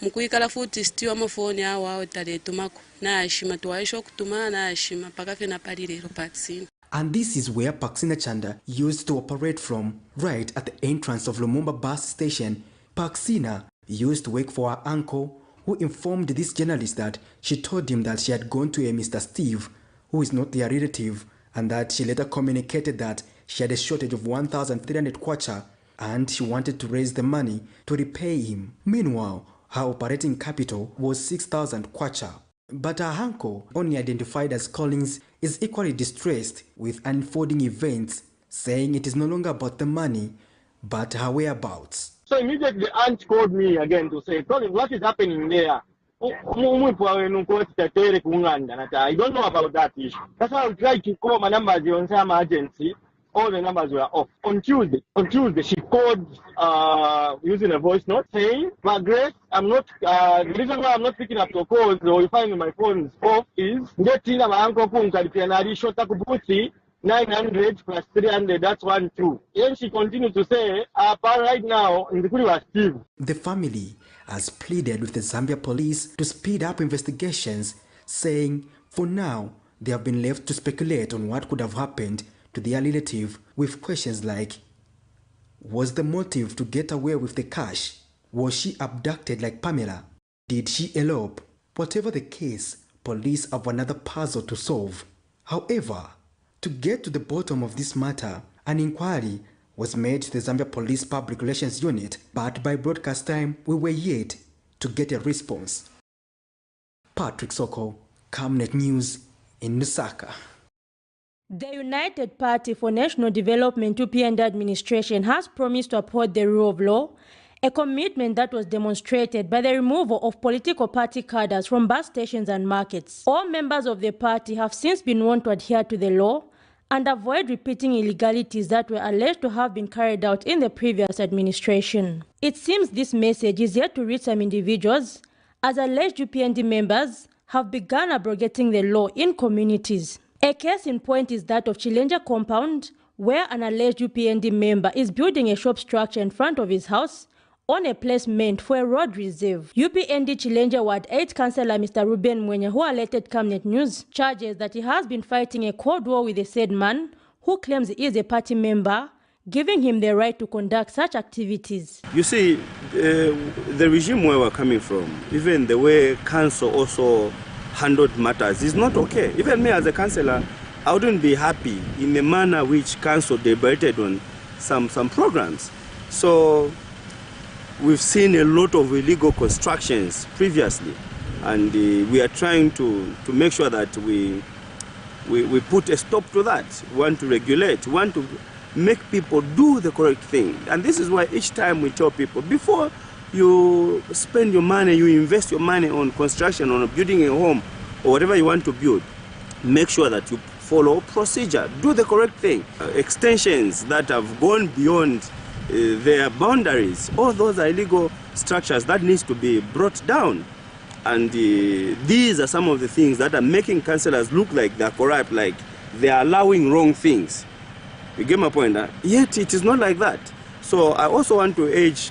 mukuikala futi stiwa mafoni awo taletumako na ashima twaisho kutuma na ashima paka fena palilero patsini. And this is where Paxina Chanda used to operate from, right at the entrance of Lumumba bus station. Paxina used to work for her uncle, who informed this journalist that she told him that she had gone to a Mr. Steve, who is not their relative, and that she later communicated that she had a shortage of 1,300 kwacha and she wanted to raise the money to repay him. Meanwhile, her operating capital was 6,000 kwacha. But her uncle, only identified as Collins, is equally distressed with unfolding events, saying it is no longer about the money, but her whereabouts. So immediately the aunt called me again to say, Collins, what is happening there? I don't know about that issue. That's why I tried to call my numbers on some agency. All the numbers were off. On Tuesday, she called using a voice note saying, Margaret, I'm not, the reason why I'm not picking up your calls or you find my phone is off is, getting my uncle Punka, 900 plus 300, that's 1,2. Then she continued to say, right now, in the was Steve. The family has pleaded with the Zambia police to speed up investigations, saying, for now, they have been left to speculate on what could have happened to their relative with questions like, was the motive to get away with the cash? Was she abducted like Pamela? Did she elope? Whatever the case, police have another puzzle to solve. However, to get to the bottom of this matter, an inquiry was made to the Zambia Police Public Relations Unit, but by broadcast time, we were yet to get a response. Patrick Soko, Camnet News in Lusaka. The United Party for National Development UPND administration has promised to uphold the rule of law, a commitment that was demonstrated by the removal of political party cadres from bus stations and markets. All members of the party have since been warned to adhere to the law and avoid repeating illegalities that were alleged to have been carried out in the previous administration. It seems this message is yet to reach some individuals, as alleged UPND members have begun abrogating the law in communities. A case in point is that of Chilenja compound, where an alleged UPND member is building a shop structure in front of his house on a place meant for a road reserve. UPND Chilenja Ward 8 Councillor Mr. Ruben Mwenya, who alerted Camnet News, charges that he has been fighting a cold war with the said man, who claims he is a party member, giving him the right to conduct such activities. You see, the regime where we're coming from, even the way council also handled matters is not okay. Even me as a councillor, I wouldn't be happy in the manner which council deliberated on some programs. So we've seen a lot of illegal constructions previously, and we are trying to make sure that we put a stop to that. We want to regulate, we want to make people do the correct thing. And this is why each time we tell people, before you spend your money, you invest your money on construction, on building a home, or whatever you want to build, make sure that you follow procedure, do the correct thing. Extensions that have gone beyond their boundaries, all those are illegal structures that needs to be brought down. And these are some of the things that are making councillors look like they're corrupt, like they're allowing wrong things. You get my point? Huh? Yet it is not like that. So I also want to urge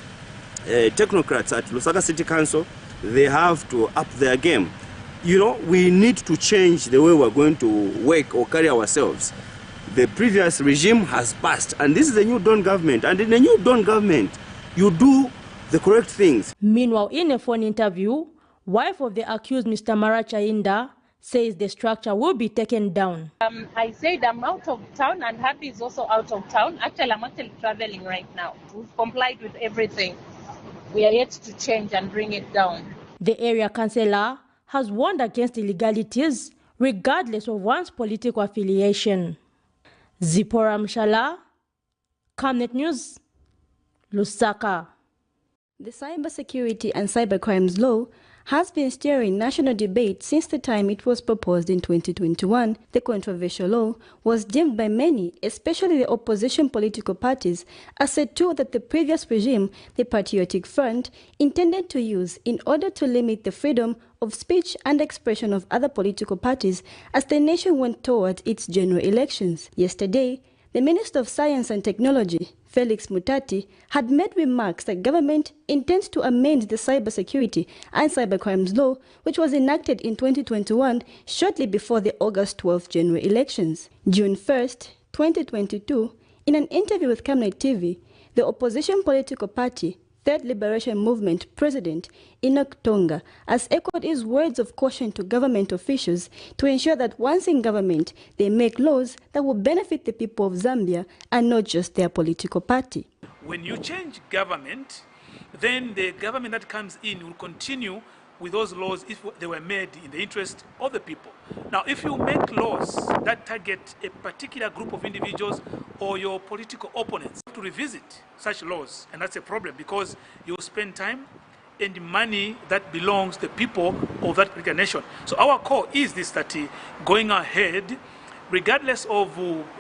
technocrats at Lusaka City Council, they have to up their game. You know, we need to change the way we're going to work or carry ourselves. The previous regime has passed, and this is a new Dawn government. And in a new Dawn government, you do the correct things. Meanwhile, in a phone interview, wife of the accused Mr. Mara Chainda says the structure will be taken down. I said I'm out of town and Happy is also out of town. Actually, I'm actually traveling right now. We've complied with everything. We are yet to change and bring it down. The area councillor has warned against illegalities regardless of one's political affiliation. Zipporah Mshala, Camnet News, Lusaka. The Cybersecurity and Cybercrimes Law has been stirring national debate since the time it was proposed in 2021. The controversial law was deemed by many, especially the opposition political parties, as a tool that the previous regime, the Patriotic Front, intended to use in order to limit the freedom of speech and expression of other political parties as the nation went towards its general elections. Yesterday, the Minister of Science and Technology, Felix Mutati, had made remarks that government intends to amend the Cybersecurity and Cybercrimes Law, which was enacted in 2021, shortly before the August 12th general elections. June 1st, 2022, in an interview with Camnet TV, the opposition political party, Third Liberation Movement President Enoch Tonga has echoed his words of caution to government officials to ensure that once in government, they make laws that will benefit the people of Zambia and not just their political party. When you change government, then the government that comes in will continue with those laws if they were made in the interest of the people. Now, if you make laws that target a particular group of individuals or your political opponents, you have to revisit such laws, and that's a problem because you spend time and money that belongs to the people of that particular nation. So our call is this, that going ahead, regardless of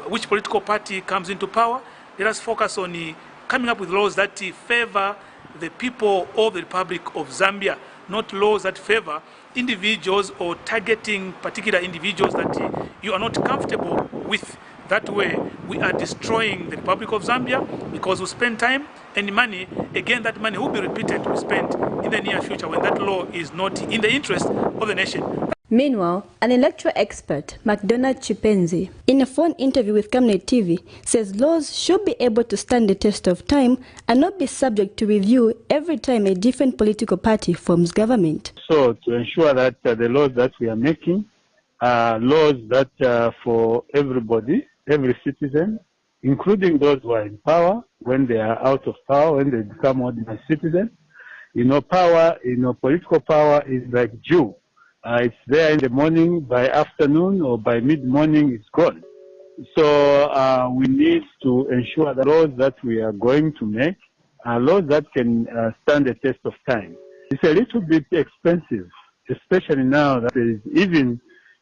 which political party comes into power, let us focus on coming up with laws that favor the people of the Republic of Zambia, not laws that favor individuals or targeting particular individuals that you are not comfortable with. That way, we are destroying the Republic of Zambia because we spend time and money. Again, that money will be repeated to be spent in the near future when that law is not in the interest of the nation. Meanwhile, an electoral expert, McDonald Chipenzi, in a phone interview with Camnet TV, says laws should be able to stand the test of time and not be subject to review every time a different political party forms government. So to ensure that the laws that we are making are laws that for everybody, every citizen, including those who are in power, when they are out of power, when they become ordinary citizens, power, political power is like dew. It's there in the morning, by afternoon or by mid-morning it's gone. So we need to ensure the laws that we are going to make are laws that can stand the test of time. It's a little bit expensive, especially now that there is even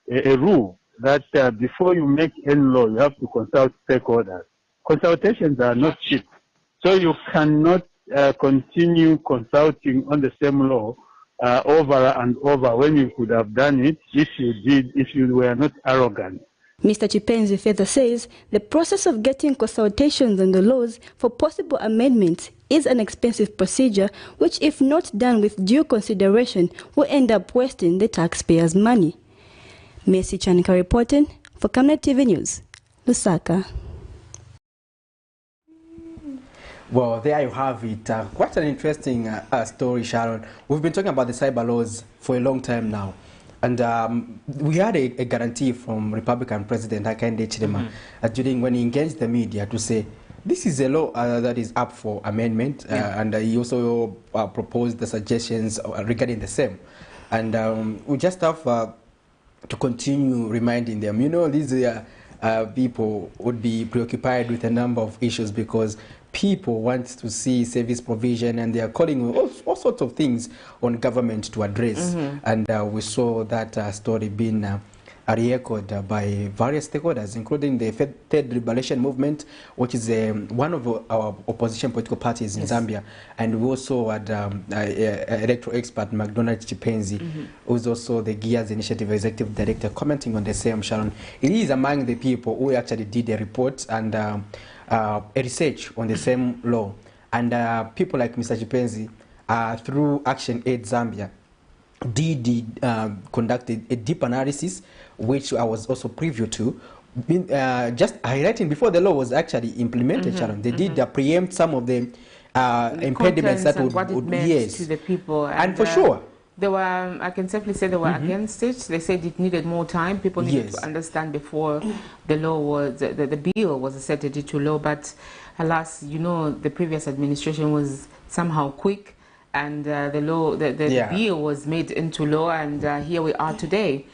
a rule that before you make any law, you have to consult stakeholders. Consultations are not cheap. So you cannot continue consulting on the same law over and over when you could have done it if you were not arrogant. Mr. Chipenzi further says the process of getting consultations on the laws for possible amendments is an expensive procedure which, if not done with due consideration, will end up wasting the taxpayers' money. Mercy Chanika reporting for Camnet TV News, Lusaka. Well, there you have it. Quite an interesting story, Sharon. We've been talking about the cyber laws for a long time now. And we had a guarantee from Republican President Hakainde Hichilema during when he engaged the media to say, this is a law that is up for amendment. And he also proposed the suggestions regarding the same. And we just have to continue reminding them, these people would be preoccupied with a number of issues because people want to see service provision and they are calling all sorts of things on government to address. And we saw that story being re-echoed by various stakeholders, including the Third Liberation Movement, which is one of our opposition political parties in Zambia. And we also had electoral expert McDonald Chipenzi, who's also the Gears Initiative Executive Director, commenting on the same, Sharon. He is among the people who actually did a report and a research on the same law. And people like Mr. Chipenzi, through Action Aid Zambia, did conduct a deep analysis, which I was also privy to, just highlighting before the law was actually implemented, Sharon. They did preempt some of the impediments that would what it meant to the people. And for sure, They were, I can safely say they were against it. They said it needed more time. People needed to understand before the law was, the bill was accepted into law. But alas, you know, the previous administration was somehow quick, and the bill was made into law, and here we are today.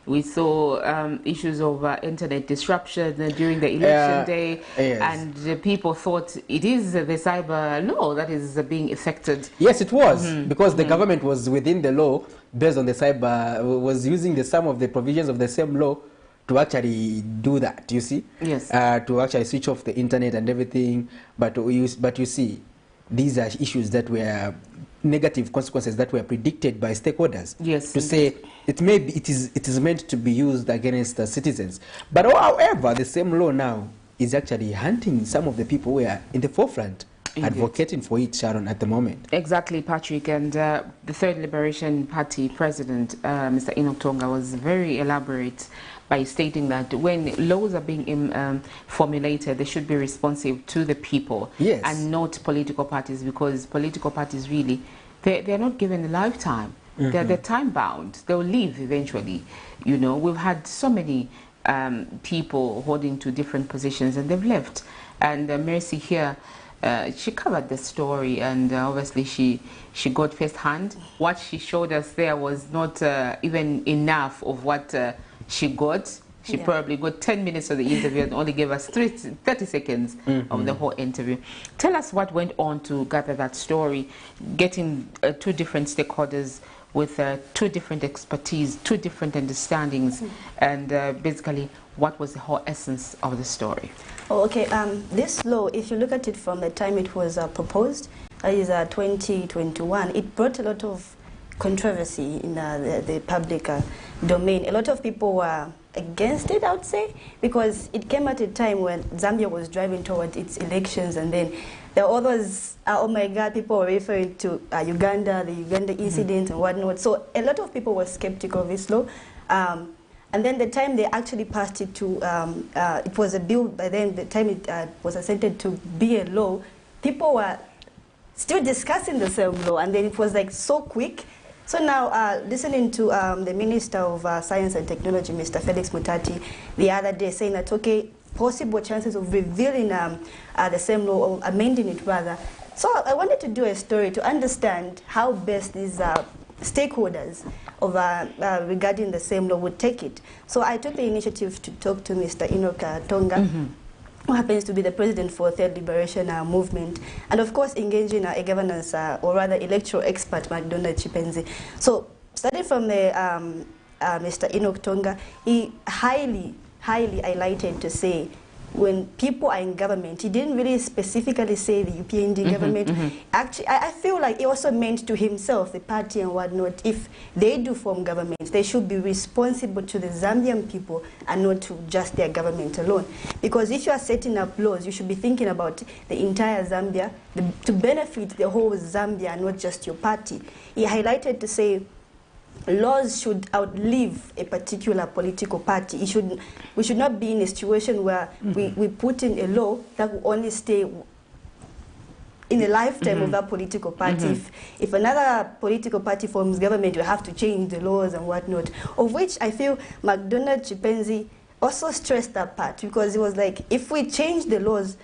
We saw issues of internet disruption during the election day, and people thought it is the cyber law that is being affected. Yes, it was, because the government was within the law, based on the cyber, was using some of the provisions of the same law to actually do that, you see? Yes. To actually switch off the internet and everything. But you see, these are issues that were negative consequences that were predicted by stakeholders. Yes. To say it is meant to be used against the citizens. But however, the same law now is actually hunting some of the people who are in the forefront, advocating for it, Sharon, at the moment. Exactly, Patrick. And the Third Liberation Party president, Mr. Enoch Tonga, was very elaborate by stating that when laws are being formulated, they should be responsive to the people and not political parties, because political parties really, they're not given a lifetime. They're time bound. They'll leave eventually. You know, we've had so many people holding to different positions and they've left. And Mercy here, she covered the story, and obviously she got first hand. What she showed us there was not even enough of what she got. She probably got 10 minutes of the interview and only gave us 30 seconds of the whole interview. Tell us what went on to gather that story, getting two different stakeholders with two different expertise, two different understandings, and basically what was the whole essence of the story. Oh, okay, this law, if you look at it from the time it was proposed, that is 2021, it brought a lot of controversy in the public domain. A lot of people were against it, I would say, because it came at a time when Zambia was driving toward its elections, and then there were others, oh my God, people were referring to Uganda, the Uganda incident and whatnot. So a lot of people were skeptical of this law. And then the time they actually passed it to, it was a bill, by then the time it was assented to be a law, people were still discussing the same law, and then it was like so quick. So now, listening to the Minister of Science and Technology, Mr. Felix Mutati, the other day saying that, okay, possible chances of revealing the same law, or amending it rather. So I wanted to do a story to understand how best these stakeholders of, regarding the same law would take it. So I took the initiative to talk to Mr. Enoch Tonga, who happens to be the president for Third Liberation Movement, and of course engaging a governance, or rather electoral expert, McDonald Chipenzi. So starting from the Mr. Enoch Tonga, he highly highlighted to say, when people are in government, he didn't really specifically say the UPND government. Actually, I feel like he also meant to himself, the party and whatnot, if they do form government, they should be responsible to the Zambian people and not to just their government alone. Because if you are setting up laws, you should be thinking about the entire Zambia, to benefit the whole Zambia, not just your party. He highlighted to say, laws should outlive a particular political party. We should not be in a situation where we put in a law that will only stay in the lifetime of that political party. If another political party forms government, we have to change the laws and whatnot, of which I feel McDonald Chipenzi also stressed that part, because it was like, if we change the laws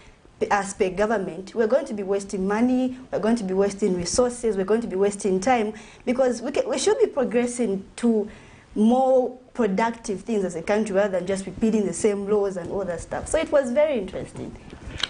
as per government, we're going to be wasting money, we're going to be wasting resources, we're going to be wasting time, because we should be progressing to more productive things as a country rather than just repeating the same laws and all that stuff. So it was very interesting.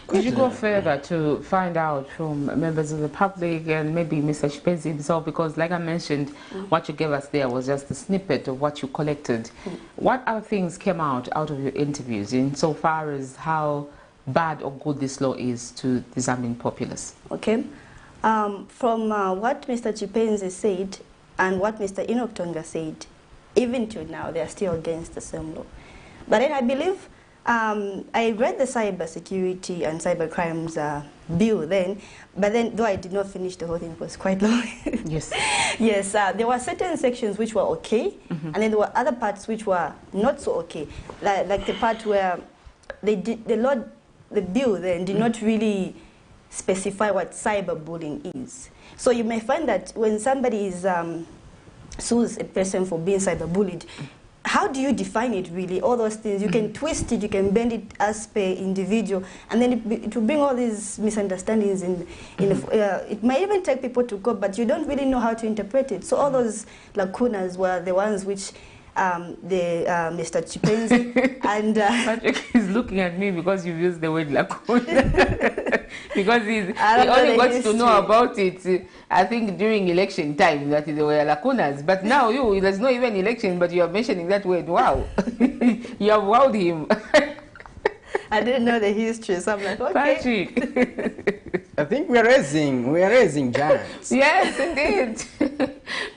Could you go further to find out from members of the public and maybe Mr. Chipenzi himself, because like I mentioned, what you gave us there was just a snippet of what you collected. What other things came out of your interviews insofar as how bad or good this law is to the Zambian populace? Okay. From what Mr. Chipenzi said and what Mr. Enoch Tonga said, even till now, they are still against the same law. But then I believe, I read the cyber security and cyber crimes bill then, but then, though I did not finish the whole thing, it was quite long. Yes. Yes, there were certain sections which were okay, and then there were other parts which were not so okay. Like the part where they did, the bill then did not really specify what cyberbullying is. So you may find that when somebody is sues a person for being cyberbullied, how do you define it really? All those things, you can twist it, you can bend it as per individual, and then it will bring all these misunderstandings it might even take people to court, but you don't really know how to interpret it. So all those lacunas were the ones which Mr. Chipenzi and Patrick is looking at me because you've used the word lacuna. Because he only got to know about it, I think, during election time, that there were lacunas. But now there's not even election, but you are mentioning that word. Wow. You have wowed him. I didn't know the history, so I'm like, okay. Patrick. I think we are raising giants. Yes, indeed.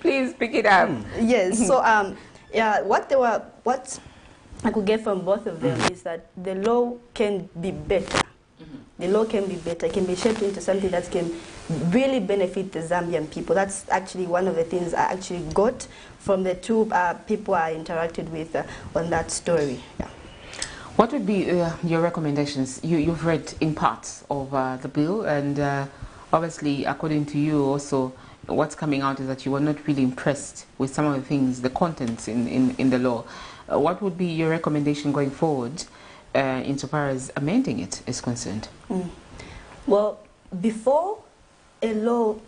Please pick it up. Yes, so yeah, what I could get from both of them is that the law can be better. The law can be better. It can be shaped into something that can really benefit the Zambian people. That's actually one of the things I actually got from the two people I interacted with on that story. Yeah. What would be your recommendations? You've read in parts of the bill, and obviously, according to you also, what's coming out is that you were not really impressed with some of the things, the contents in the law. What would be your recommendation going forward insofar as amending it is concerned? Well, before a bill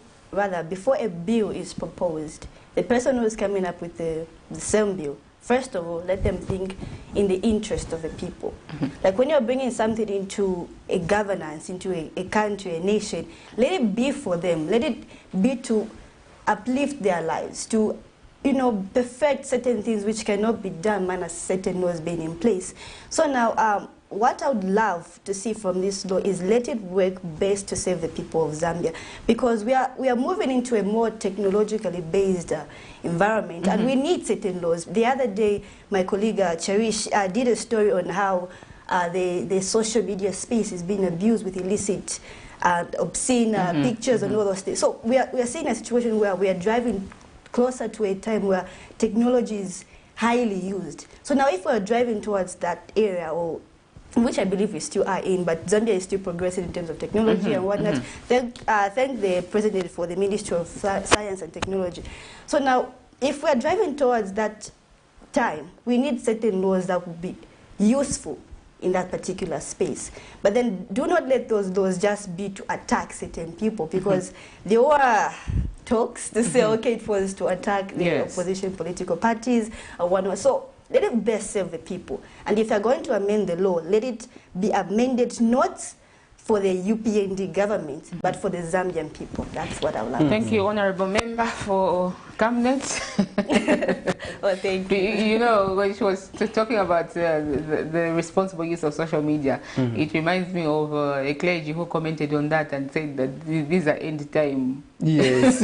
is proposed, the person who is coming up with the same bill, first of all, let them think in the interest of the people. Like when you're bringing something into a governance, into a country, a nation, let it be for them. Let it be to uplift their lives, to perfect certain things which cannot be done minus certain laws being in place. So now, what I would love to see from this law is let it work best to save the people of Zambia, because we are moving into a more technologically based environment, and we need certain laws. The other day, my colleague Cherish did a story on how the social media space is being abused with illicit, obscene pictures and all those things. So we are seeing a situation where we are driving closer to a time where technology is highly used. So now if we are driving towards that area, or which I believe we still are in, but Zambia is still progressing in terms of technology and whatnot. Thank the President for the Ministry of Science and Technology. So now, if we are driving towards that time, we need certain laws that would be useful in that particular space. But then do not let those laws just be to attack certain people, because there were talks to say, okay, it was to attack the opposition political parties or whatnot. So let it best serve the people. And if you're going to amend the law, let it be amended not for the UPND government, but for the Zambian people. That's what I would like. Thank you, Honorable Member for Camnet. Well, thank you. You know, when she was talking about the responsible use of social media, it reminds me of a clergy who commented on that and said that these are end time. Yes.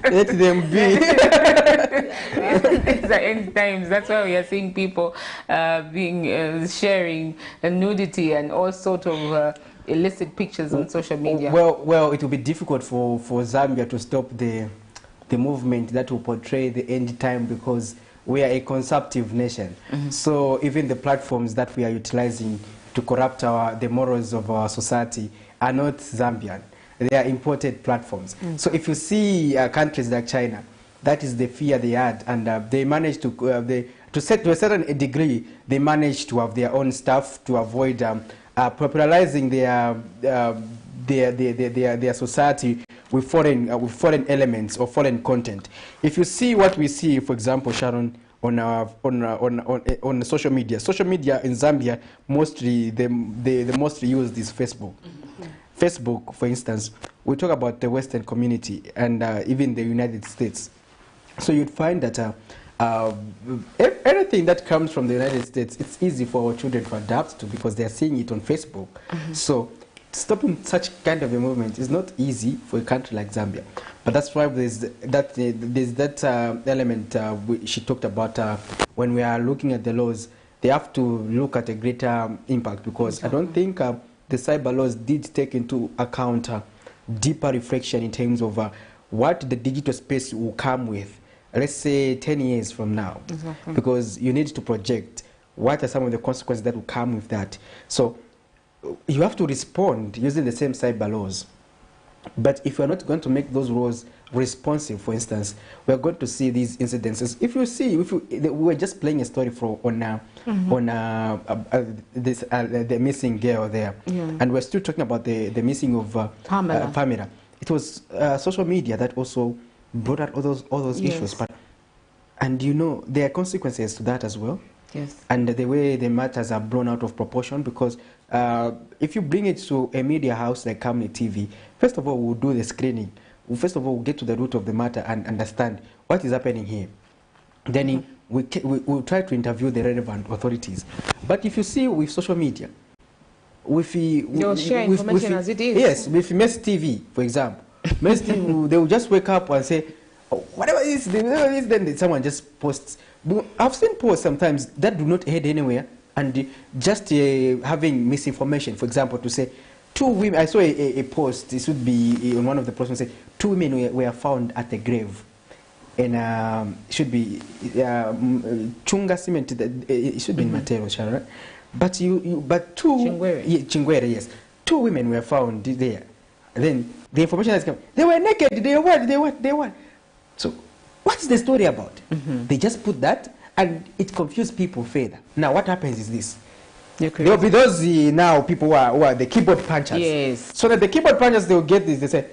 Let them be. These are end times. That's why we are seeing people sharing nudity and all sort of illicit pictures on social media. Well, it will be difficult for Zambia to stop the movement that will portray the end time, because we are a consumptive nation. So even the platforms that we are utilizing to corrupt the morals of our society are not Zambian. They are imported platforms. So if you see countries like China, that is the fear they had, and they managed to a certain degree, they managed to have their own stuff to avoid popularizing their society with foreign elements or foreign content. If you see what we see, for example, Sharon, on social media in Zambia, mostly they mostly use this Facebook. Facebook, for instance, we talk about the Western community and even the United States. So you'd find that anything that comes from the United States, it's easy for our children to adapt to, because they're seeing it on Facebook. So stopping such kind of a movement is not easy for a country like Zambia. But that's why there's that element she talked about when we are looking at the laws. They have to look at a greater impact, because I don't think the cyber laws did take into account deeper reflection in terms of what the digital space will come with, let's say 10 years from now. Because you need to project what are some of the consequences that will come with that. So you have to respond using the same cyber laws. But if we're not going to make those laws responsive, for instance, we're going to see these incidences. If you see, we were just playing a story the missing girl there, and we're still talking about the missing of Pamela. It was social media that also brought out all those issues, and you know there are consequences to that as well. Yes. And the way the matters are blown out of proportion, because if you bring it to a media house like Camnet TV, first of all, we'll do the screening. First of all, we'll get to the root of the matter and understand what is happening here. Then we'll try to interview the relevant authorities. But if you see with social media, they'll share information as it is. Yes, with Messi TV, for example. Messi TV, they will just wake up and say, oh, whatever it is, then someone just posts. I've seen posts sometimes that do not head anywhere, and just having misinformation. For example, to say, 2 women, I saw a post, this would be on one of the posts, say 2 women were found at a grave. And should be Chunga cement, it should be in Matero, right? But Chingwere, yes. 2 women were found there. Then the information has come. They were naked, they were. So what's the story about? They just put that, and it confused people further. Now what happens is this. There will be those now people who are the keyboard punchers. Yes. So that the keyboard punchers, they will get this. They say,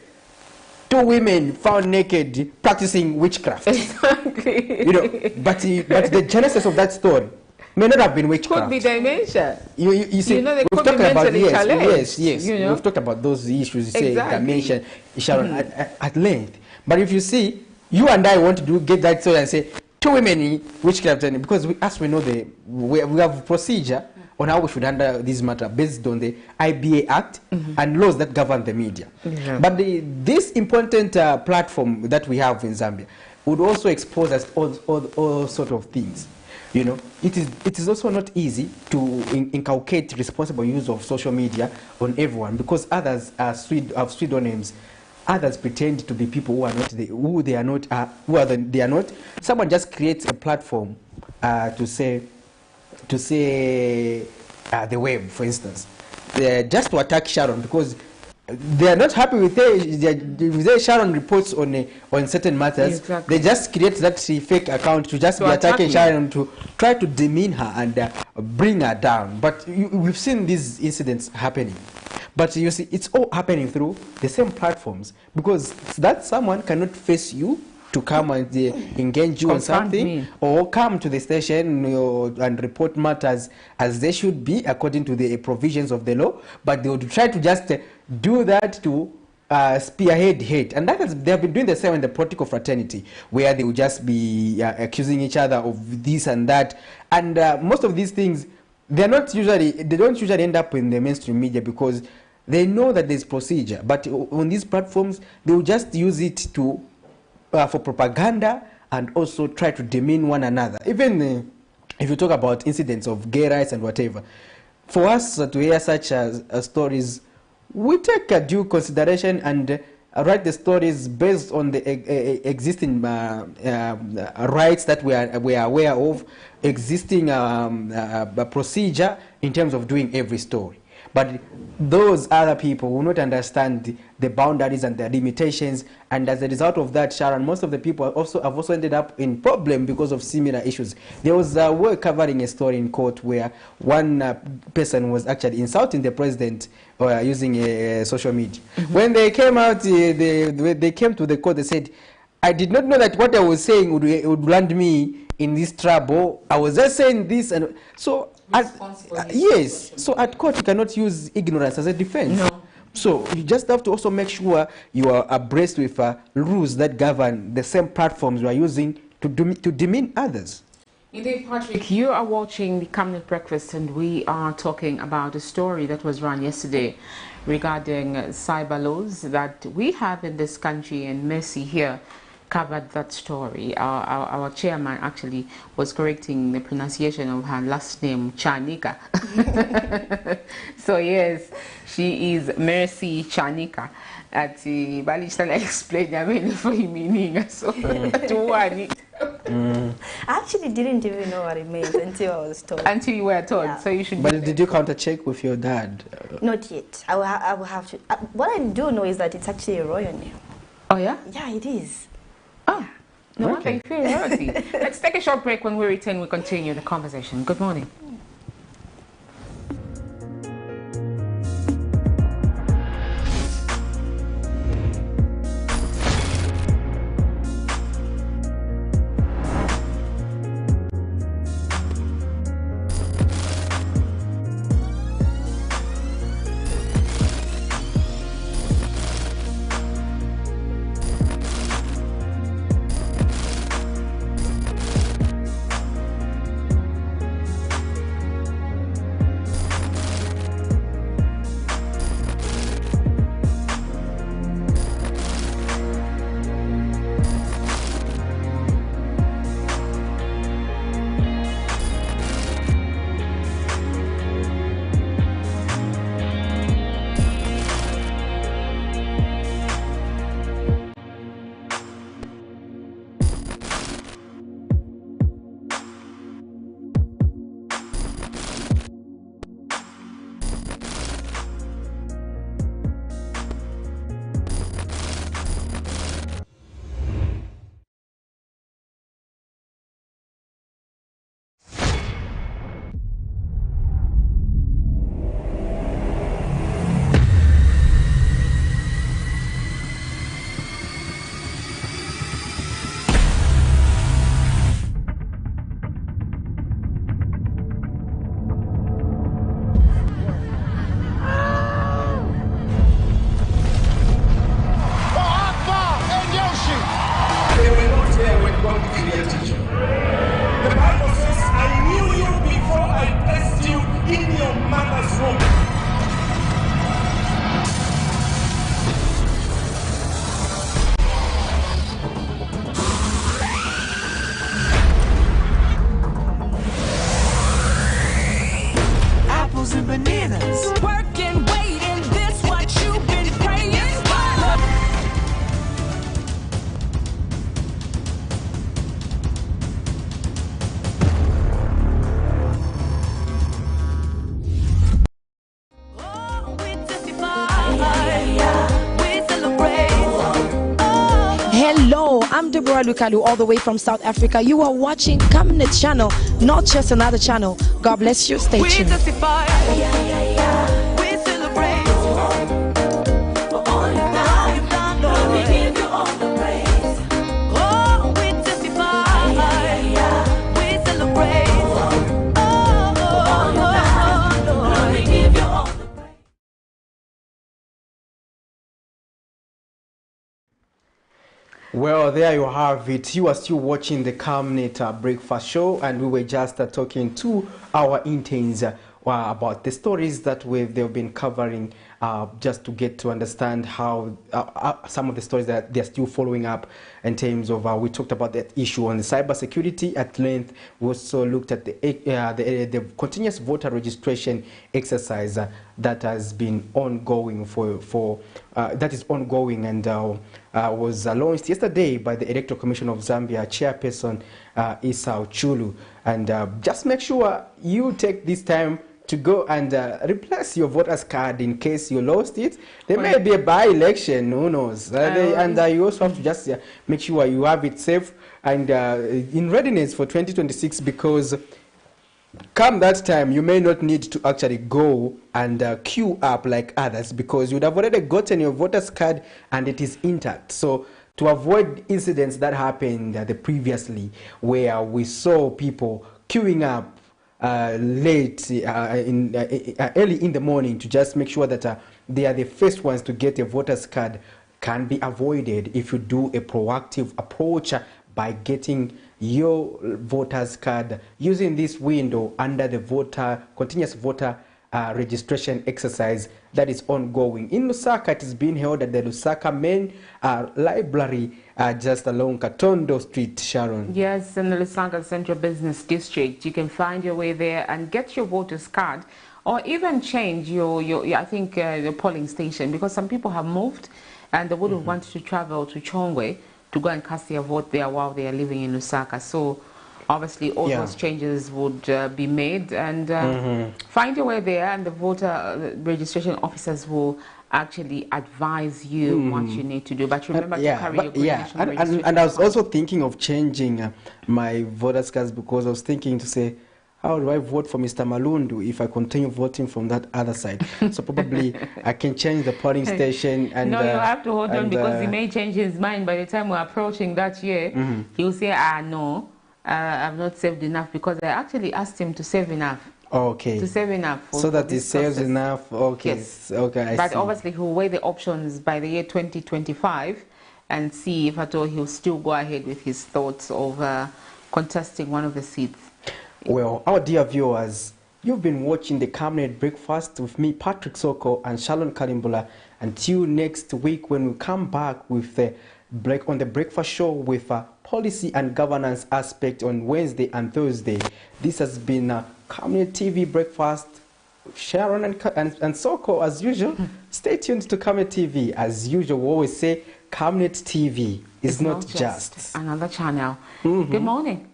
2 women found naked practicing witchcraft. Exactly. You know, but the genesis of that story may not have been witchcraft. Could be dementia. You see, they we've could talked be about mentally challenged. Yes. You know? We've talked about those issues. You say Exactly. dementia, Sharon, at length. But if you see, you and I want to get that story and say 2 women in witchcraft, because as we know, we have a procedure on how we should handle this matter based on the IBA Act and laws that govern the media. But this important platform that we have in Zambia would also expose us all sort of things. You know, it is also not easy to inculcate responsible use of social media on everyone, because others have pseudonyms. Others pretend to be people who are not who they are not. They are not. Someone just creates a platform to say the web, for instance, just to attack Sharon, because they are not happy with her. Sharon reports on certain matters. Exactly. They just create that fake account to just be attacking Sharon, to try to demean her and bring her down. But we've seen these incidents happening. But you see, it's all happening through the same platforms, because that someone cannot face you to come and engage you on something, or come to the station and report matters as they should be according to the provisions of the law, but they would try to just do that to spearhead hate. And they have been doing the same in the political fraternity, where they would just be accusing each other of this and that. And most of these things, they don't usually end up in the mainstream media, because they know that there's procedure. But on these platforms, they will just use it to for propaganda, and also try to demean one another. Even if you talk about incidents of gay rights and whatever, for us to hear such stories, we take a due consideration and write the stories based on the existing rights that we are aware of, existing procedure in terms of doing every story. But those other people will not understand the boundaries and the limitations, and as a result of that, Sharon, most of the people have also ended up in problem because of similar issues. There was we're covering a story in court where one person was actually insulting the president using social media. When they came out, they came to the court. They said, "I did not know that what I was saying would land me in this trouble. I was just saying this," and so. Yes, so at court you cannot use ignorance as a defense. No. So you just have to also make sure you are abreast with rules that govern the same platforms you are using to demean others. Indeed, Patrick, you are watching the Camnet Breakfast, and we are talking about a story that was run yesterday regarding cyber laws that we have in this country, and Mercy here covered that story. Our chairman actually was correcting the pronunciation of her last name, Chanika. So yes, she is Mercy Chanika. At Balishtana explained, I mean, for meaning so I actually didn't even know what it meant until I was told. Until you were told, Yeah. so you should. But did you counter check with your dad? Not yet. I will have to. What I do know is that it's actually a royal name. Oh yeah? Yeah, it is. Oh. No, Okay. okay, inferiority. Let's take a short break. When we return, we continue the conversation. Good morning. Apples and bananas. Working, waiting, this what you've been praying for. Hello, I'm Deborah Lukalu, all the way from South Africa. You are watching Camnet channel, not just another channel. God bless you. Stay tuned. Testify. We celebrate. For all you've done, Lord, we give you all the praise. Oh, we testify. We celebrate. Oh, for all you've done, Lord, we give you all the praise. Well, there you have it. You are still watching the Camnet Breakfast Show, and we were just talking to our interns about the stories that they've been covering, just to get to understand how some of the stories that they're still following up in terms of, we talked about that issue on the cybersecurity at length. We also looked at the continuous voter registration exercise that has been ongoing that is ongoing and was launched yesterday by the Electoral Commission of Zambia chairperson Esau Chulu. And just make sure you take this time to go and replace your voter's card in case you lost it. There may be a by-election, who knows? And you also have to just make sure you have it safe and in readiness for 2026, because come that time, you may not need to actually go and queue up like others, because you would have already gotten your voter's card and it is intact. So to avoid incidents that happened previously, where we saw people queuing up late, early in the morning, to just make sure that they are the first ones to get a voter's card, can be avoided if you do a proactive approach by getting your voter's card using this window under the continuous voter registration exercise that is ongoing. In Lusaka, it is being held at the Lusaka Main Library, just along Katondo Street, Sharon. Yes, in the Lusaka Central Business District. You can find your way there and get your voter's card, or even change your polling station, because some people have moved and they wouldn't want to travel to Chongwe. to go and cast their vote there while they are living in Lusaka. So obviously all those changes would be made, and find your way there, and the voter registration officers will actually advise you what you need to do. But remember to carry your good national registration. And I was also thinking of changing my voters cards, because I was thinking to say, how do I vote for Mr. Malundu if I continue voting from that other side? So probably I can change the polling station. And no, you have to hold on, because he may change his mind by the time we're approaching that year. He'll say, no, I've not saved enough, because I actually asked him to save enough. Okay. To save enough. So that he saves enough. Okay. Yes. Okay. But obviously he'll weigh the options by the year 2025 and see if at all he'll still go ahead with his thoughts of contesting one of the seats. Well, our dear viewers, you've been watching the Camnet Breakfast with me, Patrick Soko, and Shalon Kalimbula. Until next week, when we come back with the on the breakfast show with a policy and governance aspect on Wednesday and Thursday. This has been a Camnet TV Breakfast. Sharon and Soko, as usual. Stay tuned to Camnet TV. As usual, we always say Camnet TV is not just another channel. Good morning.